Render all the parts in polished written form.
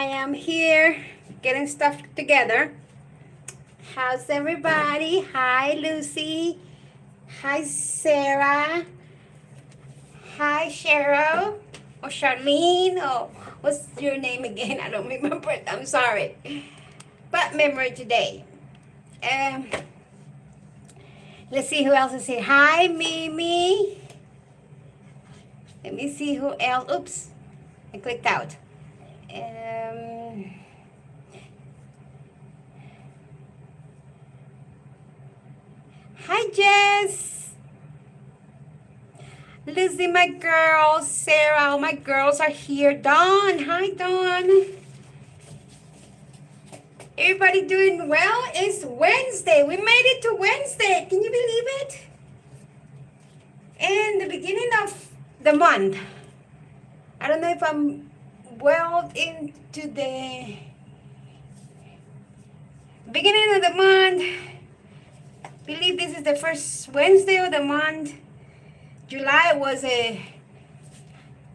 am here getting stuff together. How's everybody? Hi, Lucy. Hi, Sarah. Hi, Cheryl. Or Charlene. Oh, what's your name again? I don't remember it. I'm sorry. But memory today. Let's see who else is here. Hi, Mimi. Let me see who else. Oops. I clicked out. Hi, Jess. Lizzie, my girls. Sarah, my girls are here. Dawn. Hi, Dawn. Everybody doing well? It's Wednesday. We made it to Wednesday. Can you believe it? And the beginning of the month. I don't know if I'm well into the beginning of the month. I believe this is the first Wednesday of the month. July was a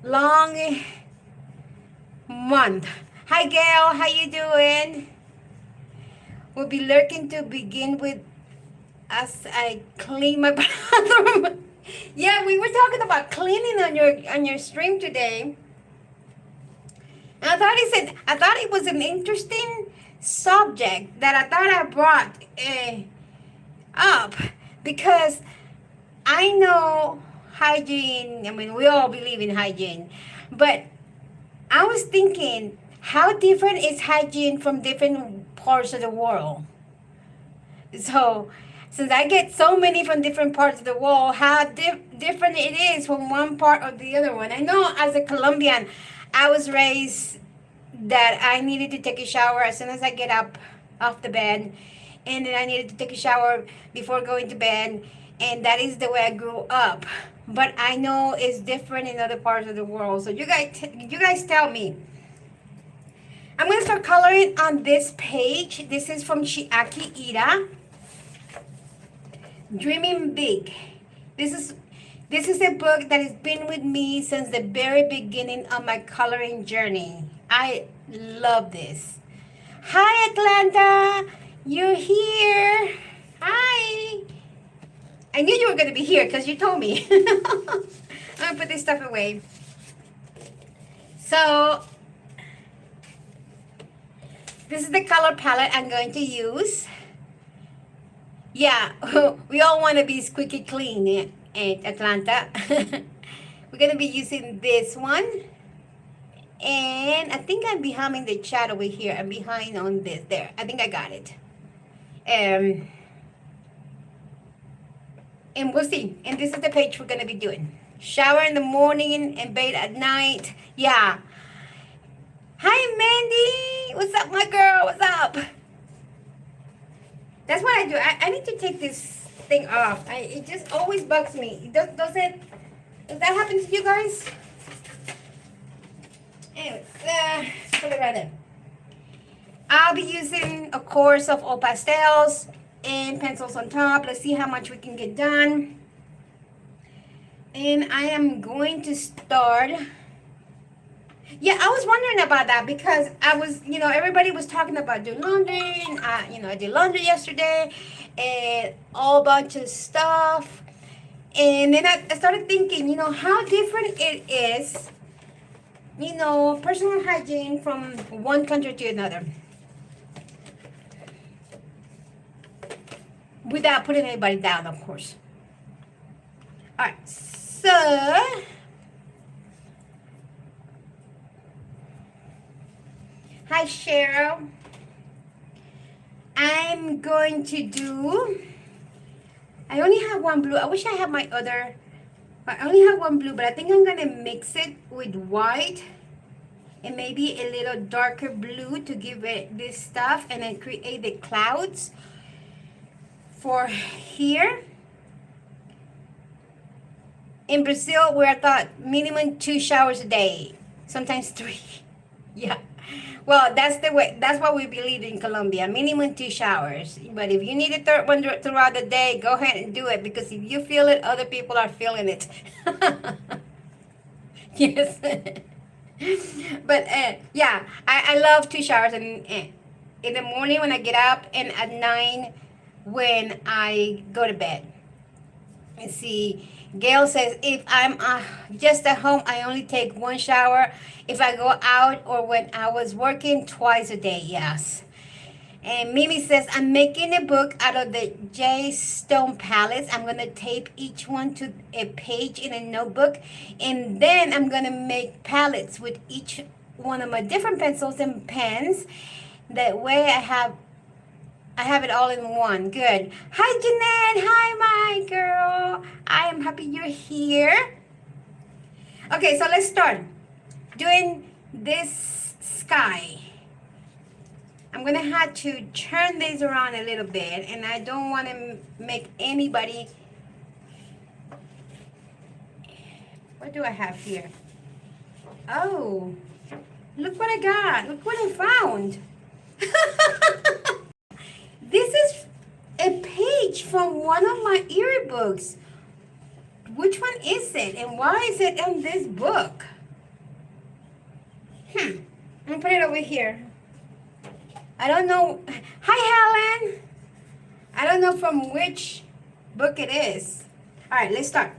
long month. Hi, Gail. How you doing? We'll be lurking to begin with as I clean my bathroom. Yeah, we were talking about cleaning on your stream today. And I thought it was an interesting subject that I thought I brought up because I know hygiene. I mean, we all believe in hygiene, but I was thinking, how different is hygiene from different parts of the world? So, since I get so many from different parts of the world, how different it is from one part or the other one. I know as a Colombian, I was raised that I needed to take a shower as soon as I get up off the bed, and then I needed to take a shower before going to bed, and that is the way I grew up. But I know it's different in other parts of the world. So you guys tell me. I'm going to start coloring on this page. This is from Chiaki Ira. Dreaming Big. This is a book that has been with me since the very beginning of my coloring journey. I love this. Hi, Atlanta. You're here. Hi. I knew you were going to be here because you told me. I'm going to put this stuff away. So, this is the color palette I'm going to use. Yeah, we all want to be squeaky clean at Atlanta. We're going to be using this one. And I think I'm behind the chat over here. I'm behind on this. There, I think I got it. And we'll see. And this is the page we're going to be doing. Shower in the morning and bathe at night. Yeah. Hi, Mandy. What's up, my girl? What's up? That's what I do. I need to take this thing off. It just always bugs me. Does that happen to you guys? Anyways, put it right in. I'll be using a course of all pastels and pencils on top. Let's see how much we can get done. And I am going to start. Yeah, I was wondering about that because I was, everybody was talking about doing laundry. And I did laundry yesterday and all bunch of stuff. And then I started thinking, how different it is, personal hygiene from one country to another. Without putting anybody down, of course. All right, so hi, Cheryl. I'm going to do, I only have one blue. I wish I had my other, I only have one blue, but I think I'm going to mix it with white and maybe a little darker blue to give it this stuff and then create the clouds for here. In Brazil, we're taught minimum 2 showers a day, sometimes 3. Yeah. Well, that's the way. That's what we believe in Colombia. Minimum 2 showers. But if you need a third one throughout the day, go ahead and do it. Because if you feel it, other people are feeling it. Yes. But yeah, I love two showers in the morning when I get up and at 9 when I go to bed. And see, Gail says if I'm just at home, I only take one shower. If I go out or when I was working, twice a day. Yes. And Mimi says, I'm making a book out of the J Stone palettes. I'm going to tape each one to a page in a notebook. And then I'm going to make palettes with each one of my different pencils and pens. That way I have it all in one. Good. Hi, Jeanette. Hi, my girl. I am happy you're here. Okay, so let's start doing this sky. I'm going to have to turn this around a little bit, and I don't want to make anybody... What do I have here? Oh, look what I got. Look what I found. This is a page from one of my yearbooks. Which one is it, and why is it in this book? I'm going to put it over here. I don't know. Hi, Helen. I don't know from which book it is. All right, let's start.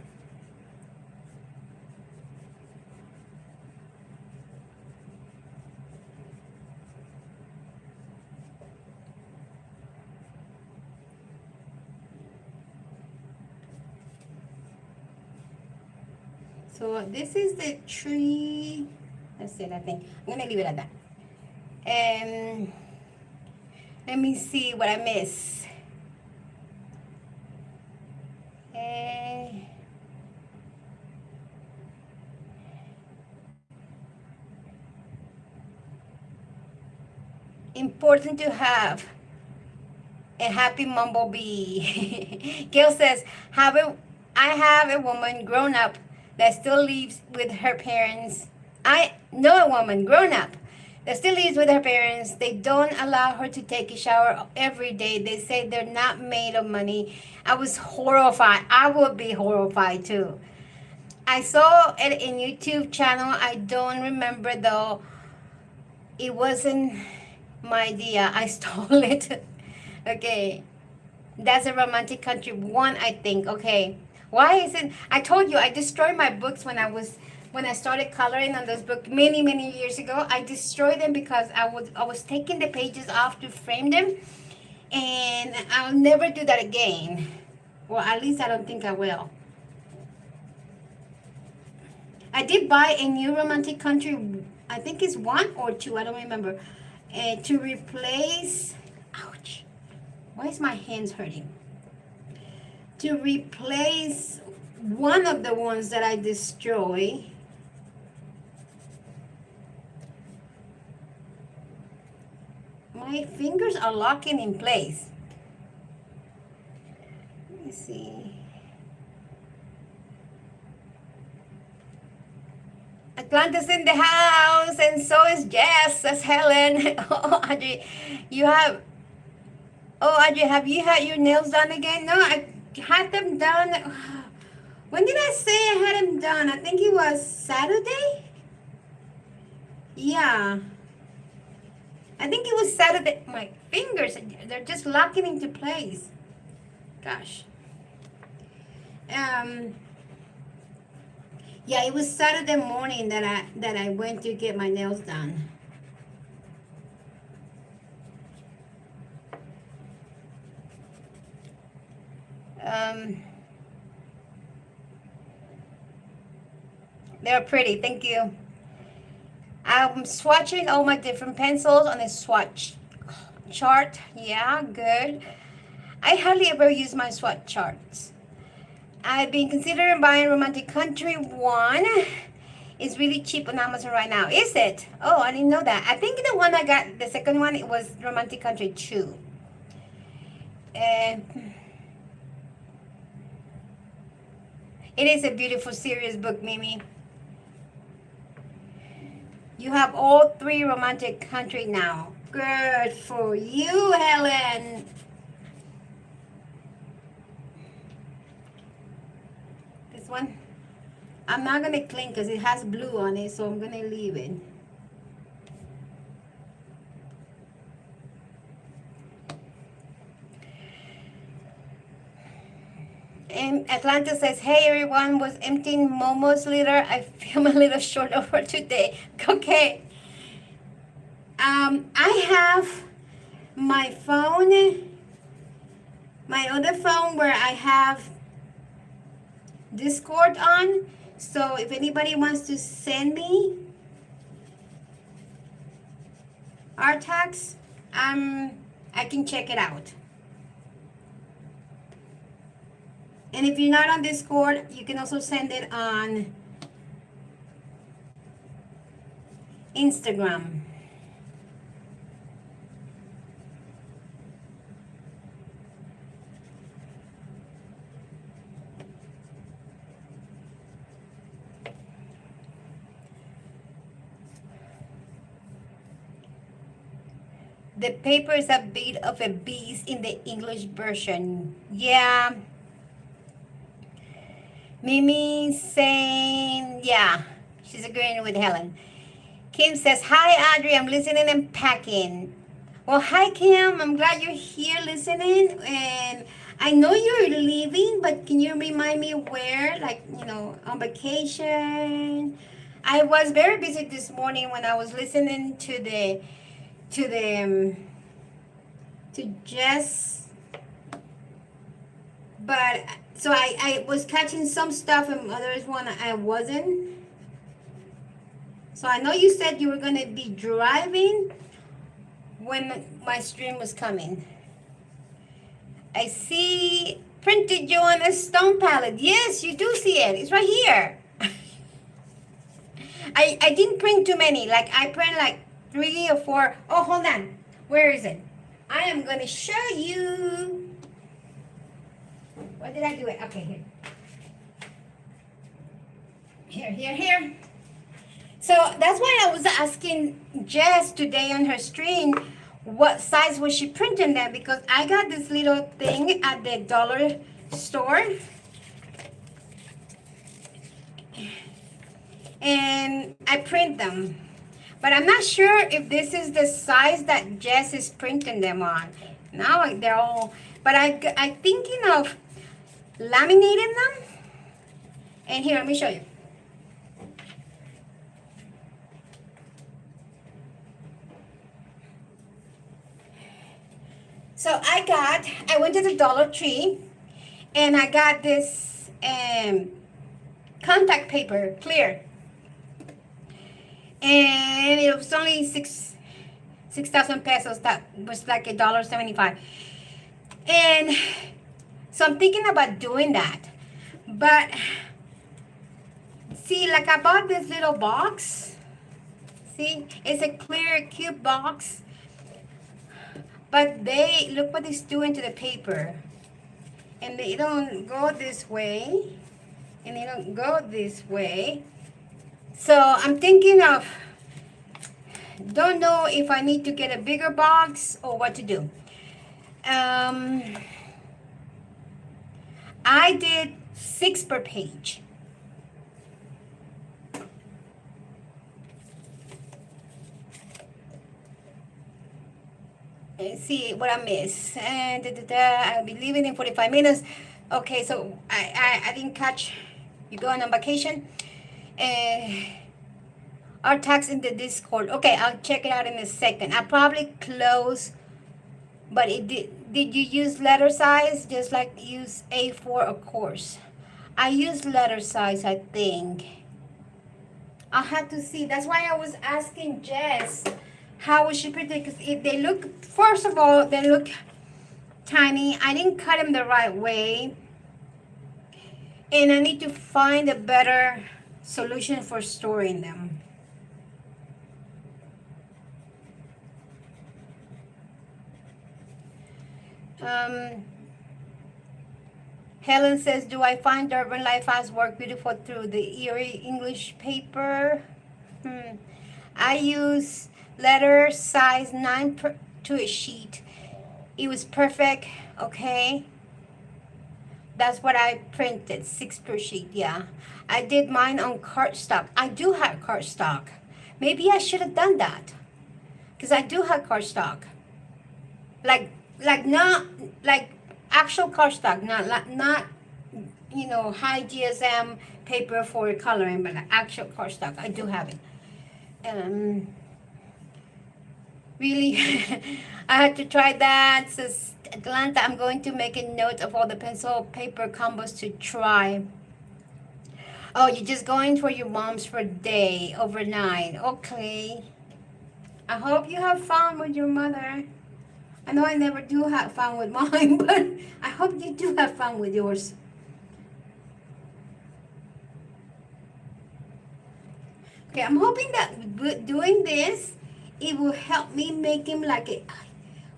So this is the tree. That's it, I think. I'm going to leave it at that. And let me see what I miss. Important to have a happy mumblebee. Gail says, I have a woman grown up that still lives with her parents. I know a woman grown up that still lives with her parents. They don't allow her to take a shower every day. They say they're not made of money. I was horrified. I would be horrified too. I saw it in YouTube channel. I don't remember though. It wasn't my idea. I stole it. Okay. That's a romantic country one, I think. Okay. Why is it? I told you I destroyed my books when I started coloring on this book many years ago. I destroyed them because I was taking the pages off to frame them, and I'll never do that again. Well, at least I don't think I will. I did buy a new romantic country. I think it's 1 or 2. I don't remember. To replace. Ouch! Why is my hands hurting? To replace one of the ones that I destroy. My fingers are locking in place. Let me see. Atlanta's in the house, and so is Jess. That's Helen. Oh, Audrey, you have... Oh, Audrey, have you had your nails done again? No, I had them done. When did I say I had them done? I think it was Saturday. Yeah. I think it was Saturday. My fingers, they're just locking into place. Gosh. Yeah, it was Saturday morning that I went to get my nails done. They're pretty, thank you. I'm swatching all my different pencils on a swatch chart. Yeah, good. I hardly ever use my swatch charts. I've been considering buying Romantic Country 1. It's really cheap on Amazon right now. Is it? Oh, I didn't know that. I think the one I got, the second one, it was Romantic Country 2. It is a beautiful, serious book, Mimi. You have all 3 Romantic Country now. Good for you, Helen. This one. I'm not going to clean because it has blue on it, so I'm going to leave it. And Atlanta says, hey everyone, was emptying Momo's litter. I feel a little short over today. Okay. I have my phone, my other phone where I have Discord on. So if anybody wants to send me our tax, I can check it out. And if you're not on Discord, you can also send it on Instagram. The paper is a bit of a beast in the English version. Yeah. Mimi saying, yeah, she's agreeing with Helen. Kim says, hi, Audrey, I'm listening and packing. Well, hi, Kim. I'm glad you're here listening. And I know you're leaving, but can you remind me where? Like, on vacation? I was very busy this morning when I was listening to Jess, but so I was catching some stuff and others one I wasn't. So I know you said you were going to be driving when my stream was coming. I see printed you on a stone palette. Yes, you do see it. It's right here. I didn't print too many. Like I print like 3 or 4. Oh, hold on. Where is it? I am going to show you. Where did I do it? Okay, here. So that's why I was asking Jess today on her stream what size was she printing them, because I got this little thing at the dollar store. And I print them. But I'm not sure if this is the size that Jess is printing them on. Now they're all, but I'm thinking of laminating them. And here, let me show you. So I went to the Dollar Tree and I got this contact paper, clear. And it was only 6,000 pesos. That was like $1.75. And so I'm thinking about doing that. But see, like I bought this little box. See, it's a clear cube box. But look what it's doing to the paper. And they don't go this way. And they don't go this way. So I'm thinking of, don't know if I need to get a bigger box or what to do. I did 6 per page. Let's see what I missed. And I'll be leaving in 45 minutes. Okay, so I didn't catch you going on vacation. Our tax in the Discord. Okay, I'll check it out in a second. I'll probably close, but did you use letter size? Just like use A4, of course. I used letter size, I think. I'll have to see. That's why I was asking Jess how was she printed, because if they look, first of all, they look tiny. I didn't cut them the right way, and I need to find a better solution for storing them. Helen says, do I find Durban Life House work beautiful through the Erie English paper? I use letter size 9 to a sheet. It was perfect. Okay. That's what I printed, 6 per sheet, yeah. I did mine on cardstock. I do have cardstock. Maybe I should have done that. Because I do have cardstock. Like, not, like, actual cardstock, not, high GSM paper for coloring, but like actual cardstock. I do have it. Really, I had to try that. Says Atlanta, I'm going to make a note of all the pencil paper combos to try. Oh, you're just going for your mom's for a day, overnight. Okay. I hope you have fun with your mother. I know I never do have fun with mine, but I hope you do have fun with yours. Okay, I'm hoping that doing this, it will help me make him like a,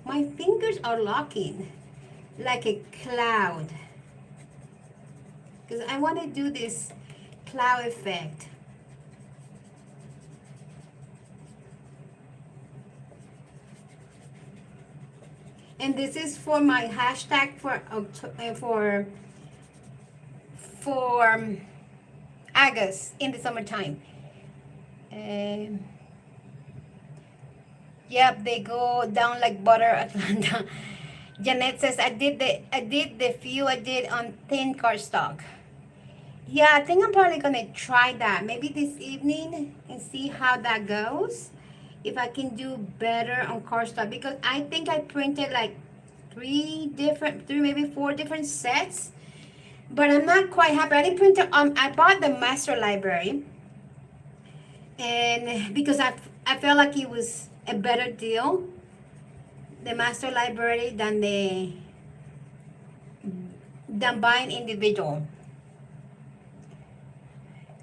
my fingers are locking, like a cloud. Because I want to do this cloud effect. And this is for my hashtag for August in the summertime. Yep, they go down like butter, Atlanta. Janet says I did the few I did on thin cardstock. Yeah, I think I'm probably gonna try that maybe this evening and see how that goes. If I can do better on cardstock, because I think I printed like three, maybe 4 different sets, but I'm not quite happy. I didn't print it. I bought the master library, and because I felt like it was a better deal, the master library, than buying individual.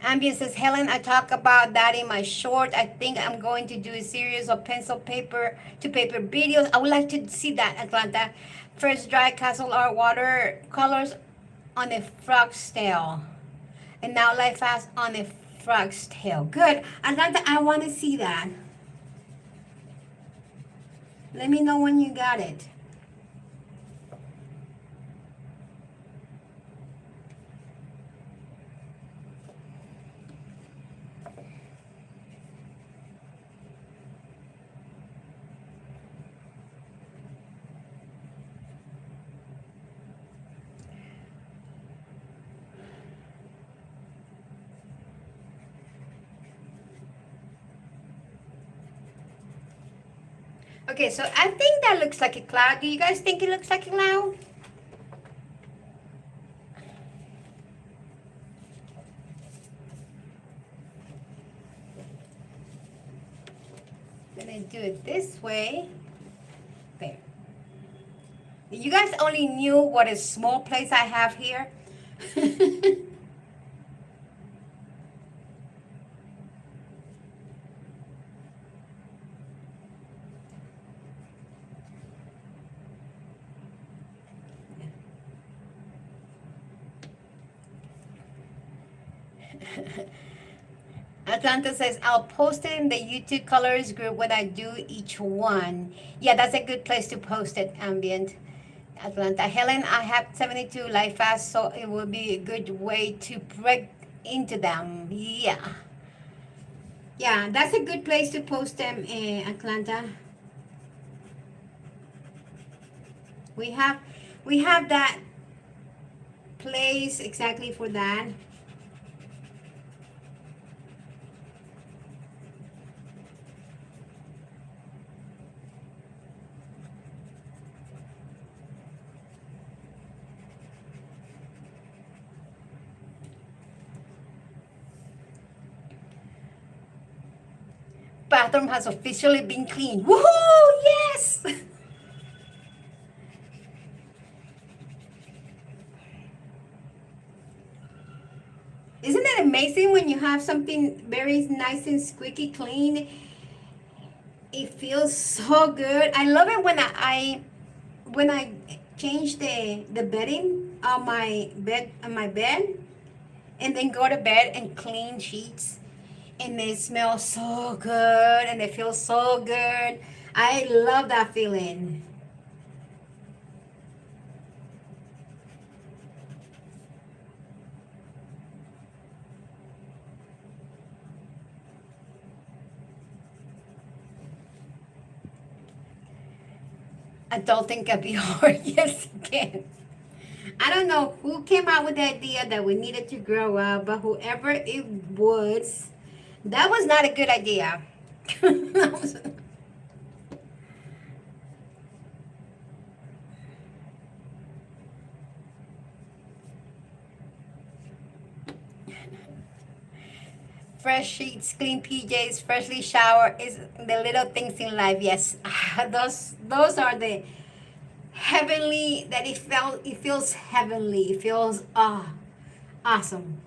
Ambient says, Helen, I talk about that in my short. I think I'm going to do a series of pencil paper to paper videos. I would like to see that, Atlanta. First dry castle art watercolors on a frog's tail. And now light fast on a frog's tail. Good. Atlanta, I want to see that. Let me know when you got it. Okay, so I think that looks like a cloud. Do you guys think it looks like a cloud? I'm gonna do it this way. There. You guys only knew what a small place I have here. Atlanta says, I'll post it in the YouTube colors group when I do each one. Yeah, that's a good place to post it, Ambient. Atlanta. Helen, I have 72 light fast, so it will be a good way to break into them. Yeah. Yeah, that's a good place to post them, Atlanta. We have that place exactly for that. Bathroom has officially been cleaned. Woohoo! Yes! Isn't it amazing when you have something very nice and squeaky clean? It feels so good. I love it when I change the bedding on my bed and then go to bed and clean sheets, and they smell so good and they feel so good. I love that feeling. Adulting can be hard. Yes, it can. I don't know who came out with the idea that we needed to grow up, but whoever it was, that was not a good idea. Fresh sheets, clean PJs, freshly showered is the little things in life. Yes, those are the heavenly that it feels heavenly. It feels awesome.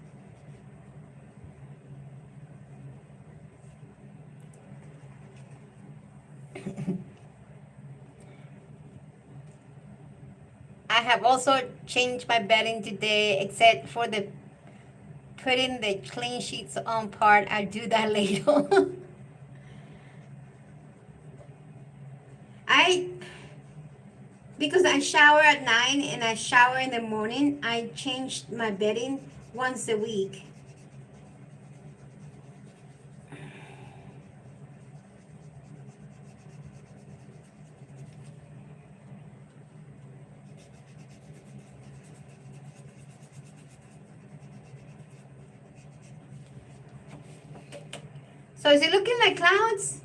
I have also changed my bedding today, except for the putting the clean sheets on part. I do that later. I because I shower at 9 and I shower in the morning, I changed my bedding once a week. So is it looking like clouds?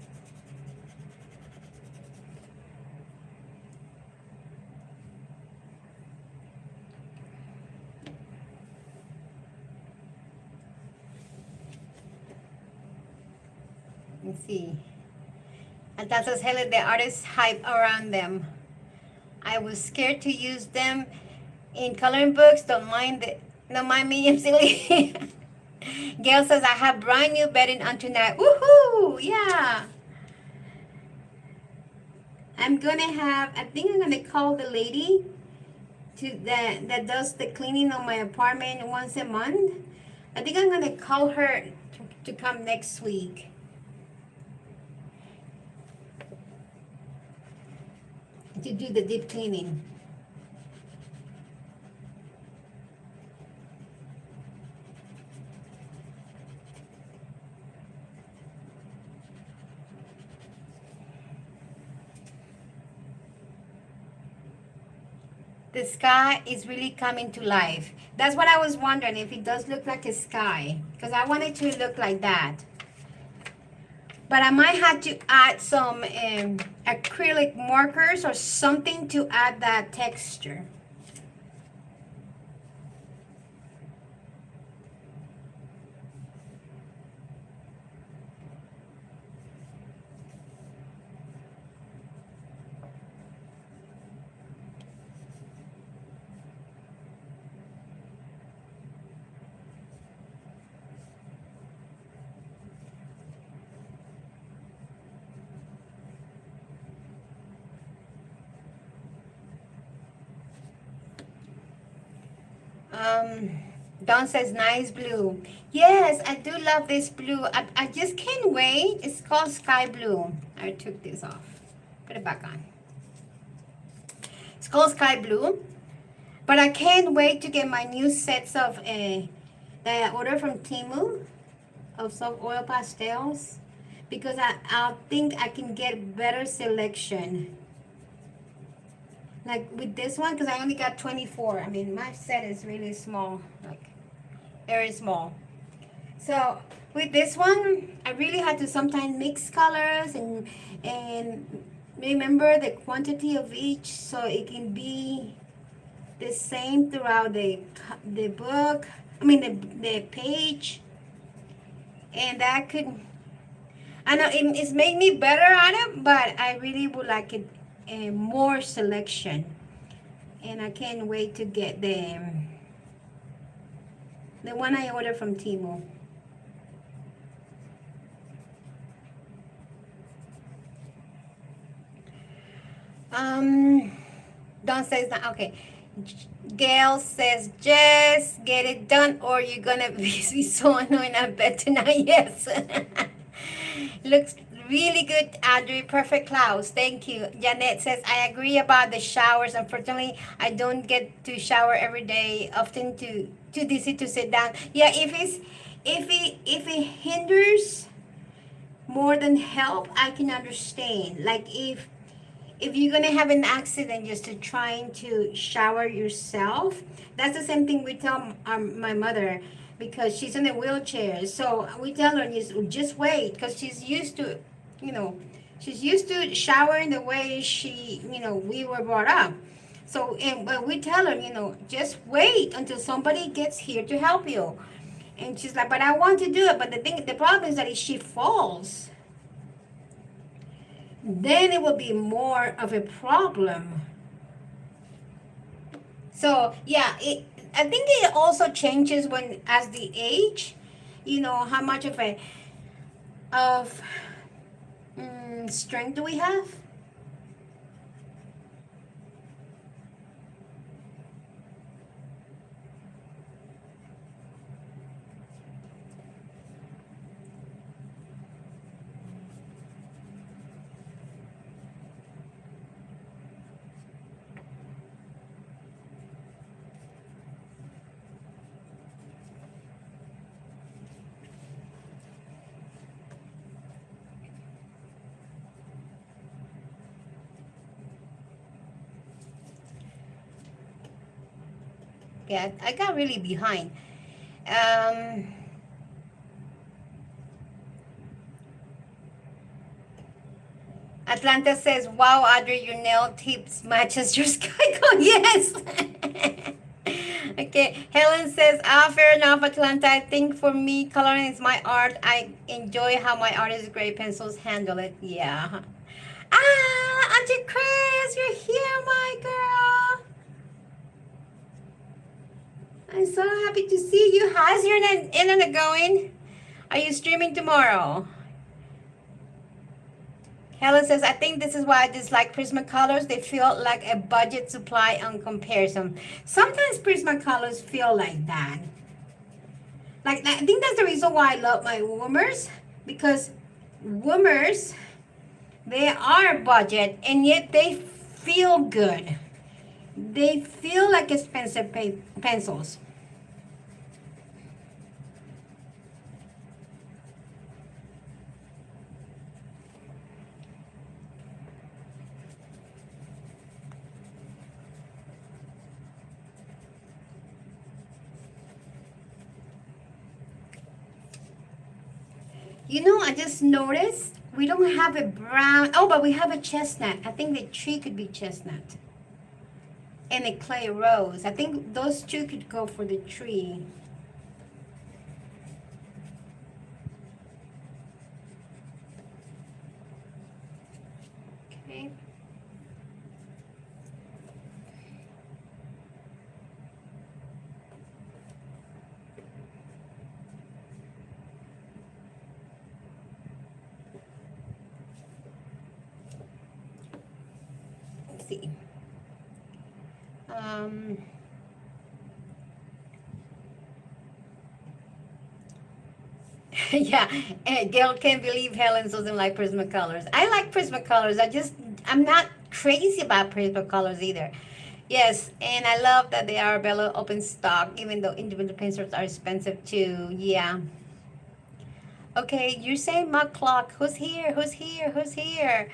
Let's see. And that's as hell the artist hype around them. I was scared to use them in coloring books. Don't mind me, I'm silly. Gail says I have brand new bedding on tonight. Woohoo! Yeah. I think I'm gonna call the lady that does the cleaning of my apartment once a month. I think I'm gonna call her to come next week. To do the deep cleaning. The sky is really coming to life. That's what I was wondering, if it does look like a sky, because I want it to look like that. But I might have to add some acrylic markers or something to add that texture. Don says nice blue. Yes, I do love this blue. I just can't wait. It's called sky blue. I took this off. Put it back on. It's called sky blue. But I can't wait to get my new sets of that I ordered from Temu of some oil pastels, because I think I can get better selection. Like with this one, because I only got 24. I mean, my set is really small, like very small. So with this one, I really had to sometimes mix colors and remember the quantity of each, so it can be the same throughout the book. I mean the page, and that could. I know it's made me better at it, but I really would like it. More selection, and I can't wait to get the one I ordered from Temu. Don says that. Okay. Gail says just get it done or you're gonna be so annoying. I bet tonight. Yes. Looks really good, Adri. Perfect clouds. Thank you. Janet says, I agree about the showers. Unfortunately, I don't get to shower every day. Often too dizzy to sit down. Yeah, if it hinders more than help, I can understand. Like if if you're gonna have an accident just to trying to shower yourself, that's the same thing we tell my mother, because she's in a wheelchair. So we tell her, just wait, because she's used to, you know, she's used to showering the way we were brought up. So, but we tell her, just wait until somebody gets here to help you. And she's like, but I want to do it. But the problem is that if she falls, then it will be more of a problem. So yeah, I think it also changes as the age, how much of strength do we have? Yeah, I got really behind. Um, Atlanta says, "Wow, Audrey, your nail tips matches your sky color." Yes. Okay. Helen says, fair enough, Atlanta. I think for me, coloring is my art. I enjoy how my artist gray pencils handle it. Yeah. Auntie Chris, you're here, my girl. I'm so happy to see you. How's your internet going? Are you streaming tomorrow? Helen says, I think this is why I dislike Prismacolors. They feel like a budget supply on comparison. Sometimes Prismacolors feel like that. Like, I think that's the reason why I love my Woomers. Because Woomers, they are budget, and yet they feel good. They feel like expensive pencils. I just noticed we don't have a brown. Oh, but we have a chestnut. I think the tree could be chestnut. And a clay rose. I think those two could go for the tree. Okay. Let's see. Yeah, Gail can't believe Helen doesn't like Prismacolors. I like Prismacolors. I'm not crazy about Prismacolors either. Yes, and I love that they are Bella open stock, even though individual pencils are expensive too. Yeah. Okay, you're saying mug clock. Who's here? Who's here? Who's here?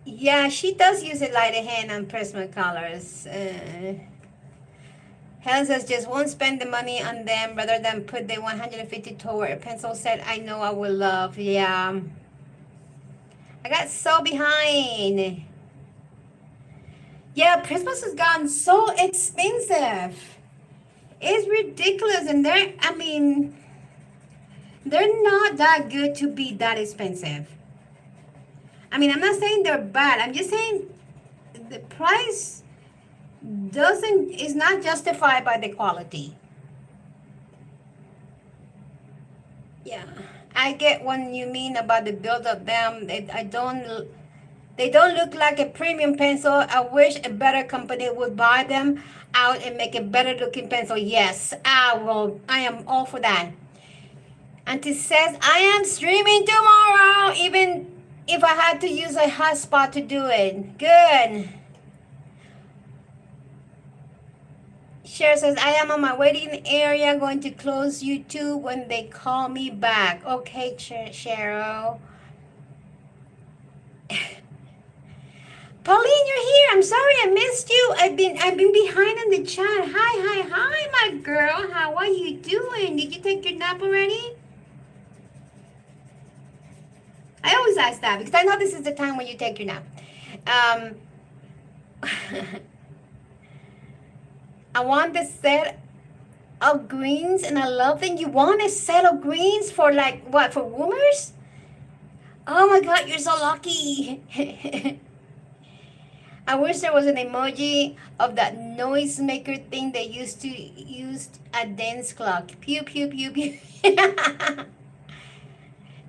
Yeah, she does use a lighter hand on Prismacolors. Helen says, just won't spend the money on them rather than put the 150 toward a pencil set I know I will love. Yeah. I got so behind. Yeah, Christmas has gotten so expensive. It's ridiculous. And they're not that good to be that expensive. I'm not saying they're bad. I'm just saying the price is not justified by the quality. Yeah, I get what you mean about the build of them. They don't look like a premium pencil. I wish a better company would buy them out and make a better looking pencil. Yes, I am all for that. Auntie says, I am streaming tomorrow, even if I had to use a hotspot to do it. Good. Cheryl says, I am on my waiting area going to close YouTube when they call me back. Okay, Cheryl. Pauline, you're here. I'm sorry I missed you. I've been behind in the chat. Hi, my girl. How are you doing? Did you take your nap already? I always ask that because I know this is the time when you take your nap. Um, I want the set of greens and I love them. You want a set of greens for like what? For woomers? Oh my God, you're so lucky. I wish there was an emoji of that noisemaker thing they used to use at dance clock. Pew, pew, pew, pew.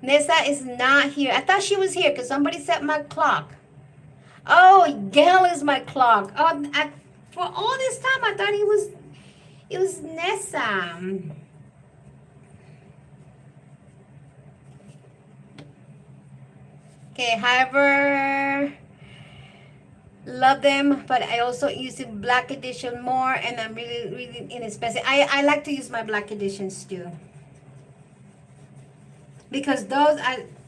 Nessa is not here. I thought she was here because somebody set my clock. Oh, Gail is my clock. Oh, for all this time I thought it was Nessa. Okay, however, love them, but I also use the black edition more, and I'm really inexpensive. I like to use my black editions too, because those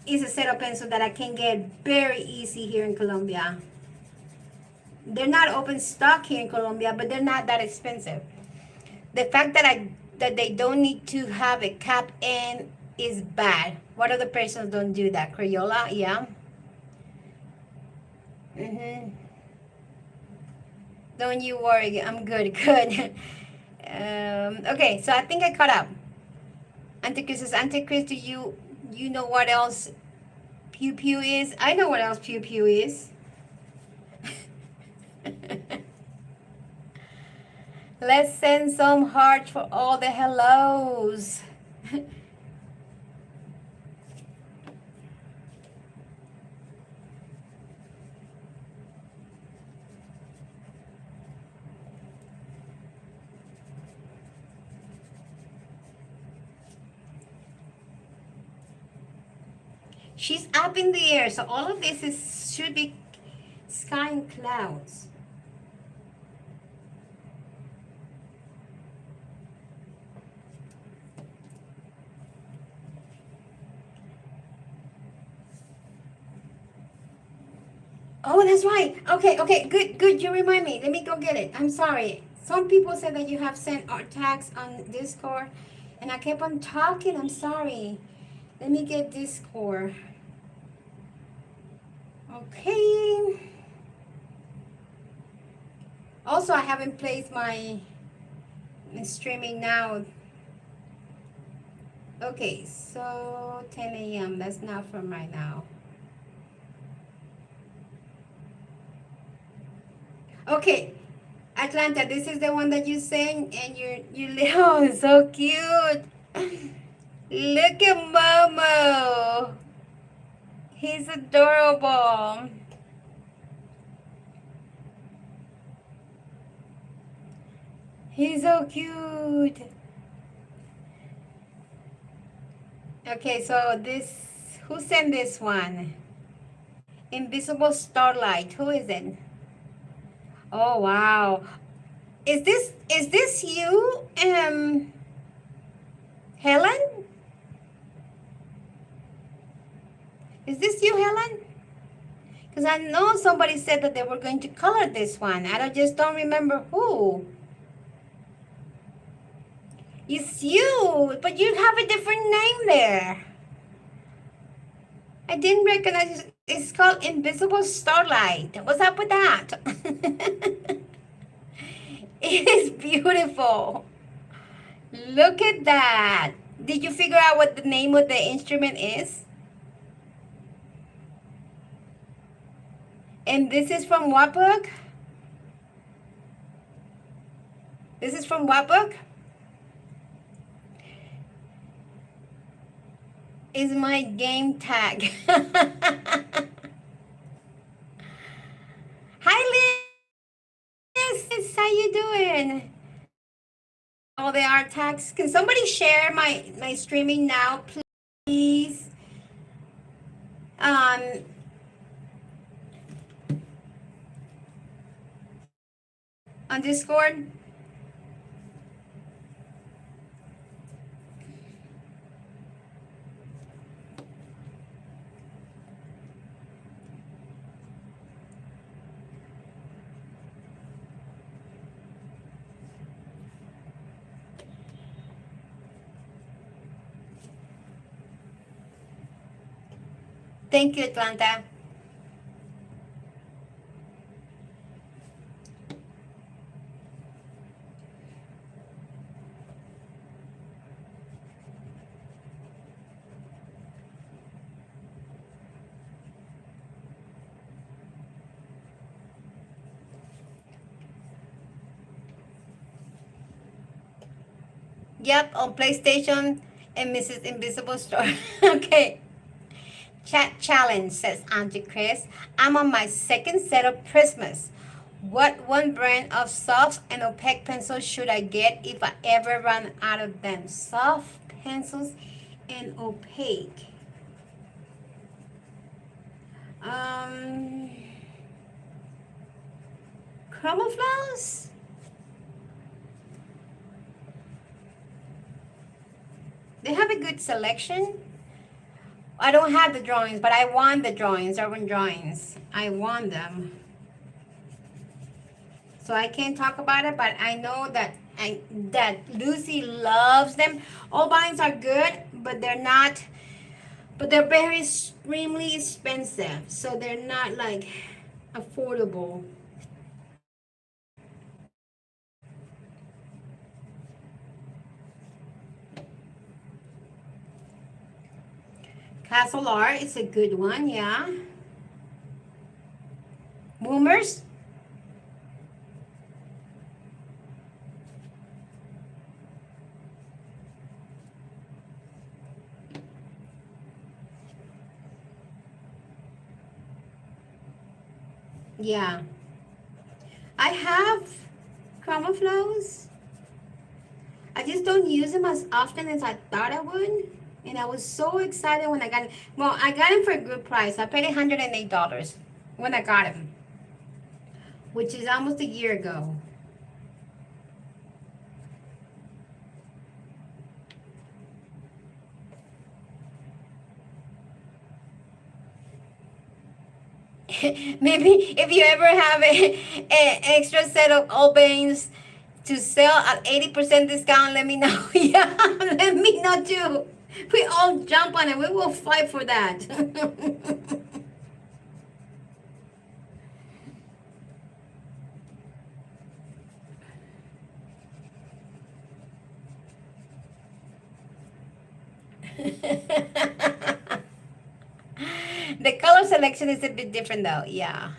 is a set of pencil that I can get very easy here in Colombia. They're not open stock here in Colombia, but they're not that expensive. The fact that they don't need to have a cap in is bad. What other persons don't do that? Crayola, yeah. Don't you worry, I'm good. Okay, so I think I caught up. Antichrist says, Antichrist, do you know what else pew pew is? I know what else pew pew is. Let's send some hearts for all the hellos. She's up in the air, so all of this should be sky and clouds. Oh, that's right. Okay, good. You remind me. Let me go get it. I'm sorry. Some people said that you have sent our tags on Discord, and I kept on talking. I'm sorry. Let me get Discord. Okay. Also, I haven't placed my streaming now. Okay, so 10 a.m. That's not from right now. Okay, Atlanta, this is the one that you sang, and oh, so cute. Look at Momo. He's adorable. He's so cute. Okay, so who sent this one? Invisible Starlight. Who is it? Oh wow. Is this you, Helen? Is this you, Helen? Because I know somebody said that they were going to color this one. I just don't remember who. It's you, but you have a different name there. I didn't recognize it. It's called Invisible Starlight. What's up with that? It is beautiful. Look at that. Did you figure out what the name of the instrument is? And this is from what book? This is from what book? Is my game tag. Hi Liz, how you doing? Oh, they are tags. Can somebody share my streaming now, please? On Discord. Thank you, Atlanta. Yep, on PlayStation and Mrs. Invisible Store. Okay. Chat challenge, says Auntie Chris. I'm on my second set of Prismas. What one brand of soft and opaque pencils should I get if I ever run out of them? Soft pencils and opaque. Um, Chromoflaws? They have a good selection. I don't have the drawings, but I won the drawings, urban drawings. I won them. So I can't talk about it, but I know that Lucy loves them. All binds are good, but they're very extremely expensive. So they're not like affordable. Castle Art is a good one, yeah. Boomers? Yeah. I have Chromoflows. I just don't use them as often as I thought I would. And I was so excited when I got it. Well, I got them for a good price. I paid $108 when I got them, which is almost a year ago. Maybe if you ever have a extra set of old veins to sell at 80% discount, let me know. Yeah, let me know too. We all jump on it. We will fight for that. The color selection is a bit different though. Yeah.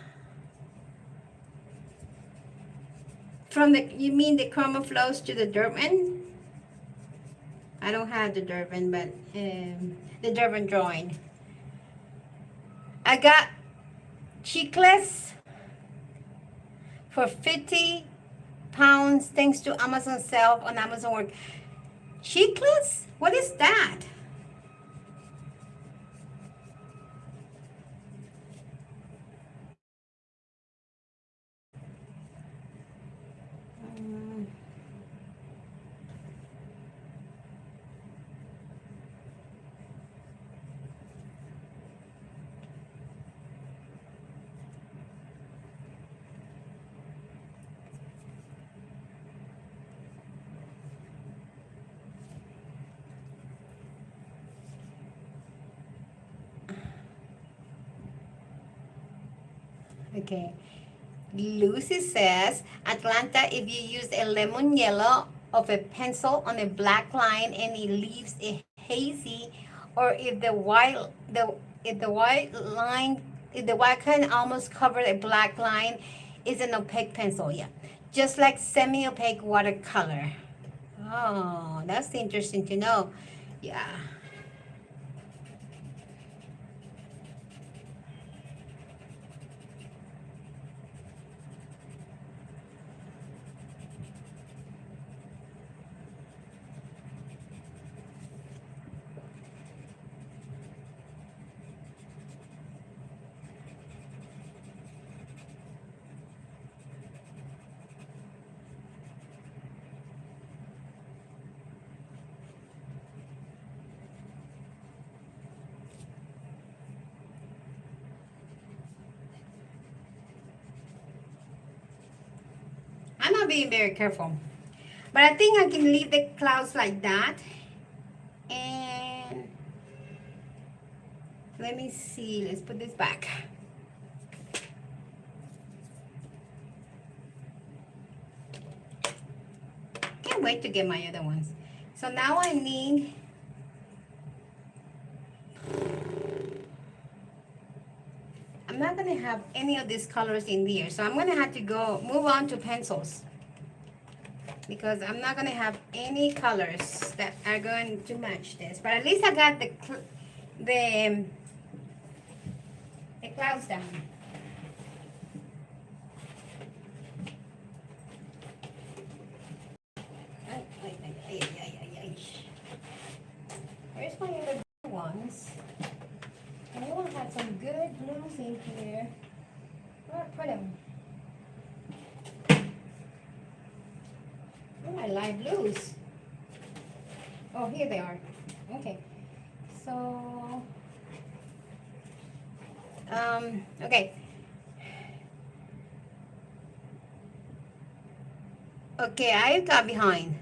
From the, you mean the chroma flows to the Durban? I don't have the Durban, but the Durban drawing. I got chiclets for 50 pounds thanks to Amazon sale on Amazon work. Chiclets? What is that? Okay. Lucy says, Atlanta, if you use a lemon yellow of a pencil on a black line and it leaves a hazy, or if the white line, if the white can almost cover a black line, is an opaque pencil. Yeah, just like semi-opaque watercolor. Oh, that's interesting to know. Yeah. I'm not being very careful. But I think I can leave the clouds like that. And Let me see. Let's put this back. Can't wait to get my other ones. So now I need, I'm not going to have any of these colors in there. So I'm going to have to move on to pencils. Because I'm not going to have any colors that are going to match this. But at least I got the clouds down. Where's my other ones? I want to have some good blues in here. Where I put them? Oh, I like blues. Oh, here they are. Okay. So, okay. Okay, I got behind.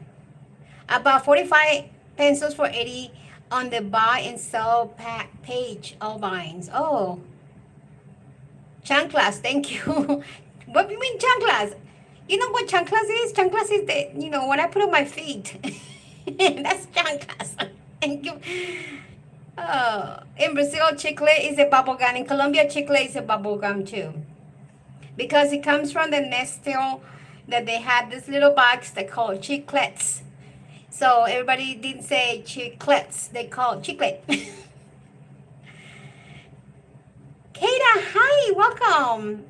About 45 pencils for 80 on the buy and sell page, all binds. Oh, chanclas, thank you. What do you mean chanclas? You know what chanclas is? Chanclas is what I put on my feet. That's chanclas. Thank you. In Brazil, chicle is a bubble gum. In Colombia, chicle is a bubble gum too. Because it comes from the Nestle that they had this little box they called chiclets. So everybody didn't say chiclets, they called chiclet. Kata, hi, welcome.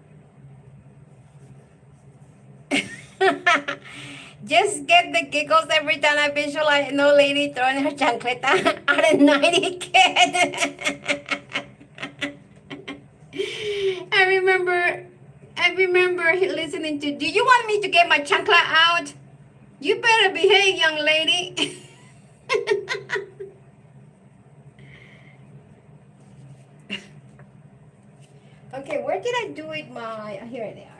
Just get the giggles every time I visualize an old lady throwing her chancleta at a 90 kid. I remember listening to, do you want me to get my chancla out? You better behave, young lady. Okay, where did I do it? Here they are.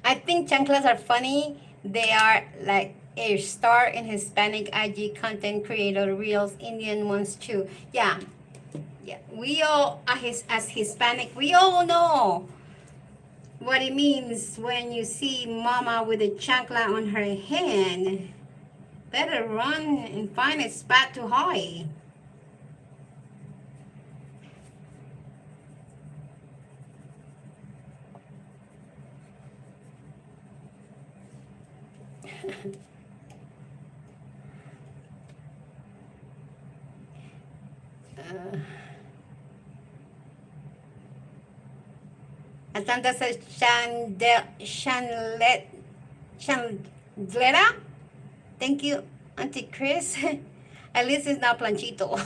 I think chanclas are funny. They are like a star in Hispanic IG content creator reels, Indian ones too. Yeah. We all, as Hispanic, we all know what it means when you see mama with a chancla on her hand. Better run and find a spot to hide. Atanta says chandlera. Thank you, Auntie Chris. At least it's not planchito.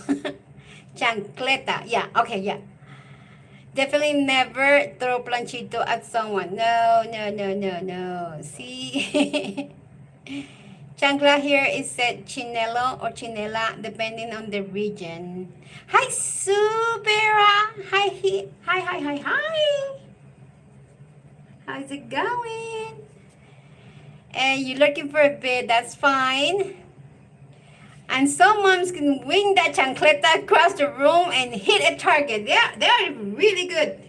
Chancleta. Yeah, okay, yeah. Definitely never throw planchito at someone. No. See? Chancla here is said chinelo or chinela depending on the region. Hi, Subera. Hi. How's it going? And you're looking for a bid, that's fine. And some moms can wing that chancleta across the room and hit a target. They're really good.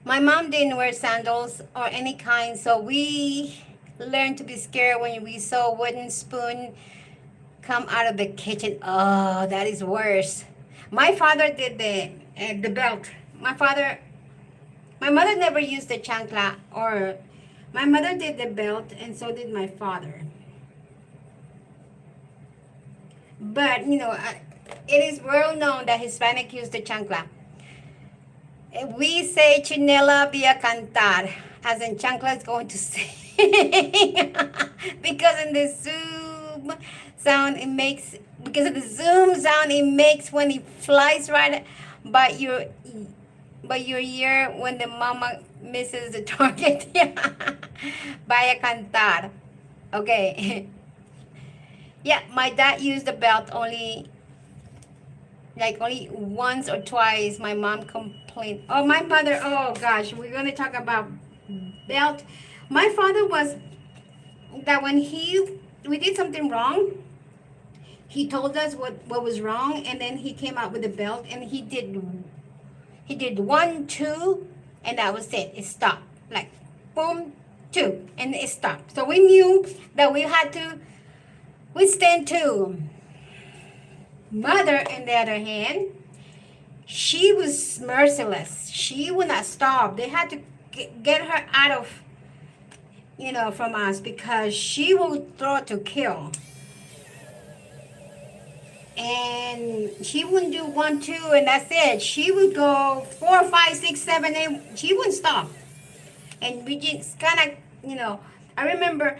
My mom didn't wear sandals or any kind, so we learned to be scared when we saw a wooden spoon come out of the kitchen. Oh, that is worse. My father did the belt. My mother never used the chancla, or my mother did the belt, and so did my father. But it is well known that Hispanic use the chancla. We say chinela via cantar. as in chanclas going to sing. Because in the zoom sound it makes, because of the zoom sound it makes when it flies right by your ear when the mama misses the target. Vaya cantar. Okay. Yeah, my dad used the belt only, like only once or twice. My mom complained. Oh, my mother. Oh gosh, we're gonna talk about belt. My father was that when we did something wrong, he told us what was wrong, and then he came out with a belt, and he did 1, 2, and that was it. It stopped. Like boom, 2, and it stopped. So we knew that we had to withstand 2. Mother, on the other hand, she was merciless. She would not stop. They had to get her out of, from us, because she would throw to kill. And she wouldn't do 1, 2, and that's it. She would go 4, 5, 6, 7, 8. She wouldn't stop. And we just kind of, I remember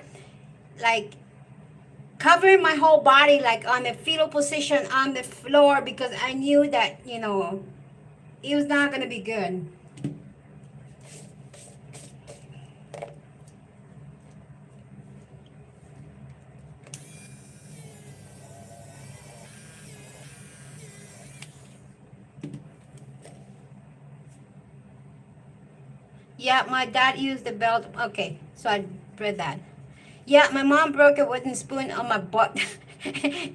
like covering my whole body, like on the fetal position on the floor, because I knew that, it was not going to be good. Yeah, my dad used the belt. Okay, so I read that. Yeah, my mom broke a wooden spoon on my butt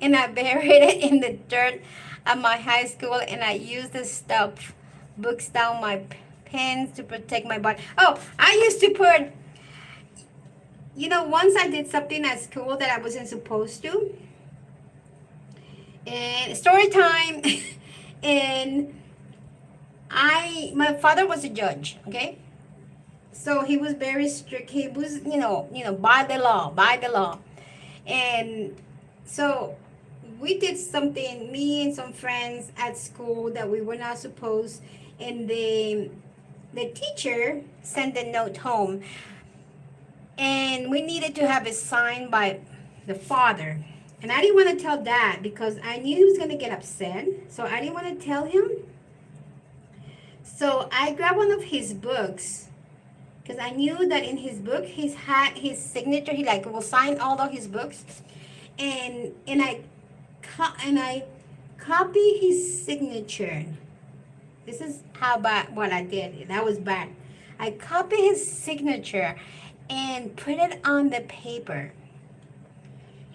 and I buried it in the dirt at my high school, and I used the stuff books down my pants to protect my butt. Oh, I used to put, once I did something at school that I wasn't supposed to. And story time. And my father was a judge, okay? So he was very strict. He was, by the law. And so we did something, me and some friends at school, that we were not supposed, and the teacher sent a note home. And we needed to have it signed by the father. And I didn't want to tell Dad because I knew he was going to get upset. So I didn't want to tell him. So I grabbed one of his books, because I knew that in his book he's had his signature. He will sign all of his books, and I copy his signature. This is how bad what I did. That was bad. I copied his signature and put it on the paper,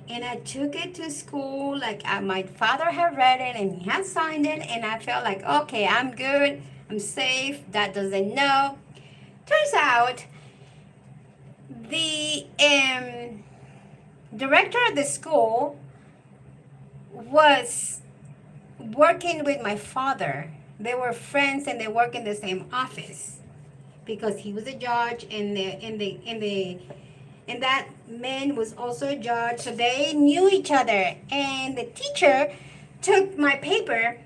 and I took it to school. My father had read it and he had signed it, and I felt like, okay, I'm good, I'm safe. Dad doesn't know. Turns out the director of the school was working with my father. They were friends and they work in the same office, because he was a judge, and that man was also a judge. So they knew each other. And the teacher took my paper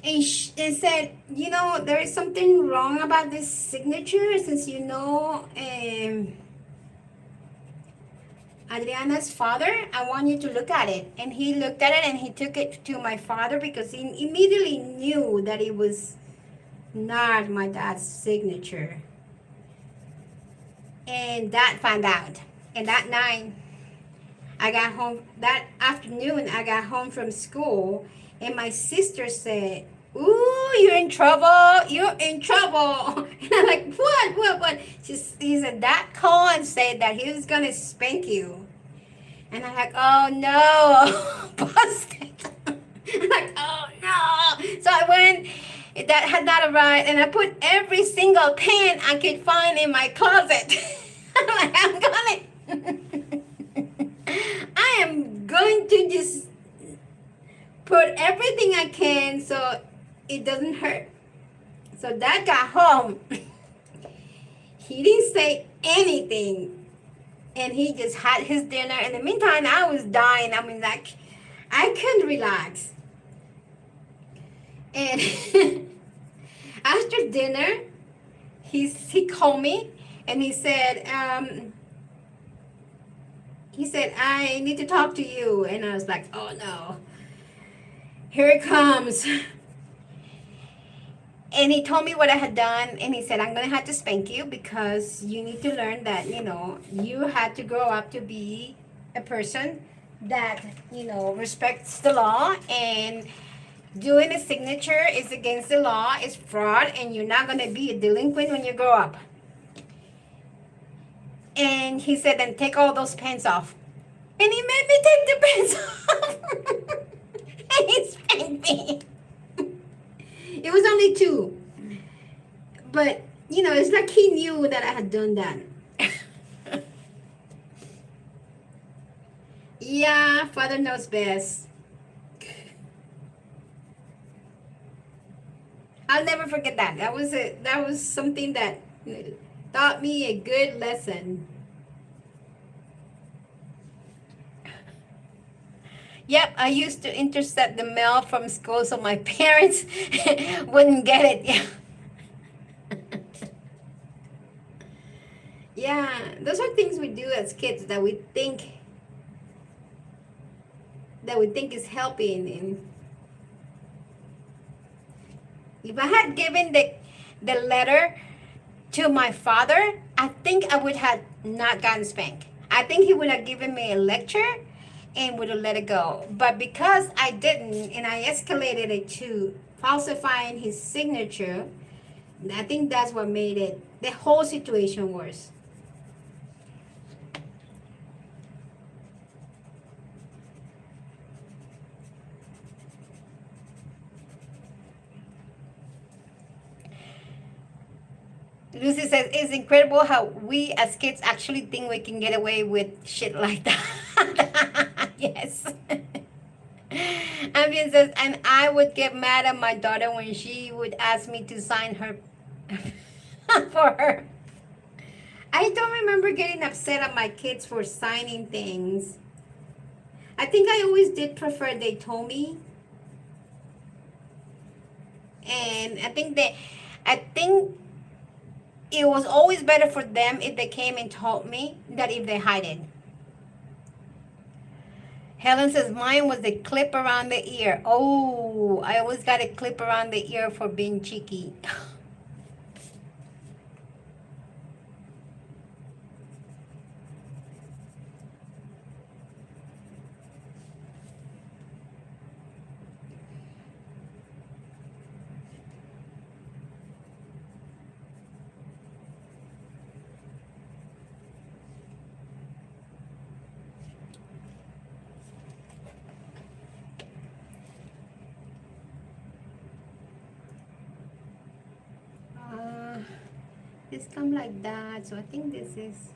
and said, there is something wrong about this signature, since Adriana's father. I want you to look at it. And he looked at it and he took it to my father, because he immediately knew that it was not my dad's signature. And Dad found out. And that night, that afternoon, I got home from school, and my sister said, "Ooh, you're in trouble. You're in trouble." And I'm like, what? He said, "Dad called and said that he was going to spank you." And I'm like, oh no, busted. I'm like, oh no. So I went, that had not arrived, and I put every single pen I could find in my closet. I'm like, I am going to just put everything I can so it doesn't hurt. So Dad got home. He didn't say anything, and he just had his dinner. In the meantime, I was dying. I mean, I couldn't relax. And after dinner, he called me and he said, I need to talk to you. And I was like, oh no, here it comes. And he told me what I had done, and he said, I'm going to have to spank you because you need to learn that, you had to grow up to be a person that, respects the law, and doing a signature is against the law, is fraud, and you're not going to be a delinquent when you grow up. And he said, then take all those pens off. And he made me take the pens off. And he spanked me. It was only 2. But, it's like he knew that I had done that. Yeah, Father knows best. I'll never forget that. That was something that taught me a good lesson. Yep, I used to intercept the mail from school so my parents wouldn't get it. Yeah. Yeah, those are things we do as kids that we think is helping. And if I had given the letter to my father, I think I would have not gotten spanked. I think he would have given me a lecture and would have let it go. But because I didn't, and I escalated it to falsifying his signature, I think that's what made the whole situation worse. Lucy says, it's incredible how we as kids actually think we can get away with shit like that. Yes. Ambien says, and I would get mad at my daughter when she would ask me to sign her for her. I don't remember getting upset at my kids for signing things. I think I always did prefer they told me. And I think it was always better for them if they came and told me than if they hide it. Helen says, mine was the clip around the ear. Oh, I always got a clip around the ear for being cheeky. This come like that, so I think this is.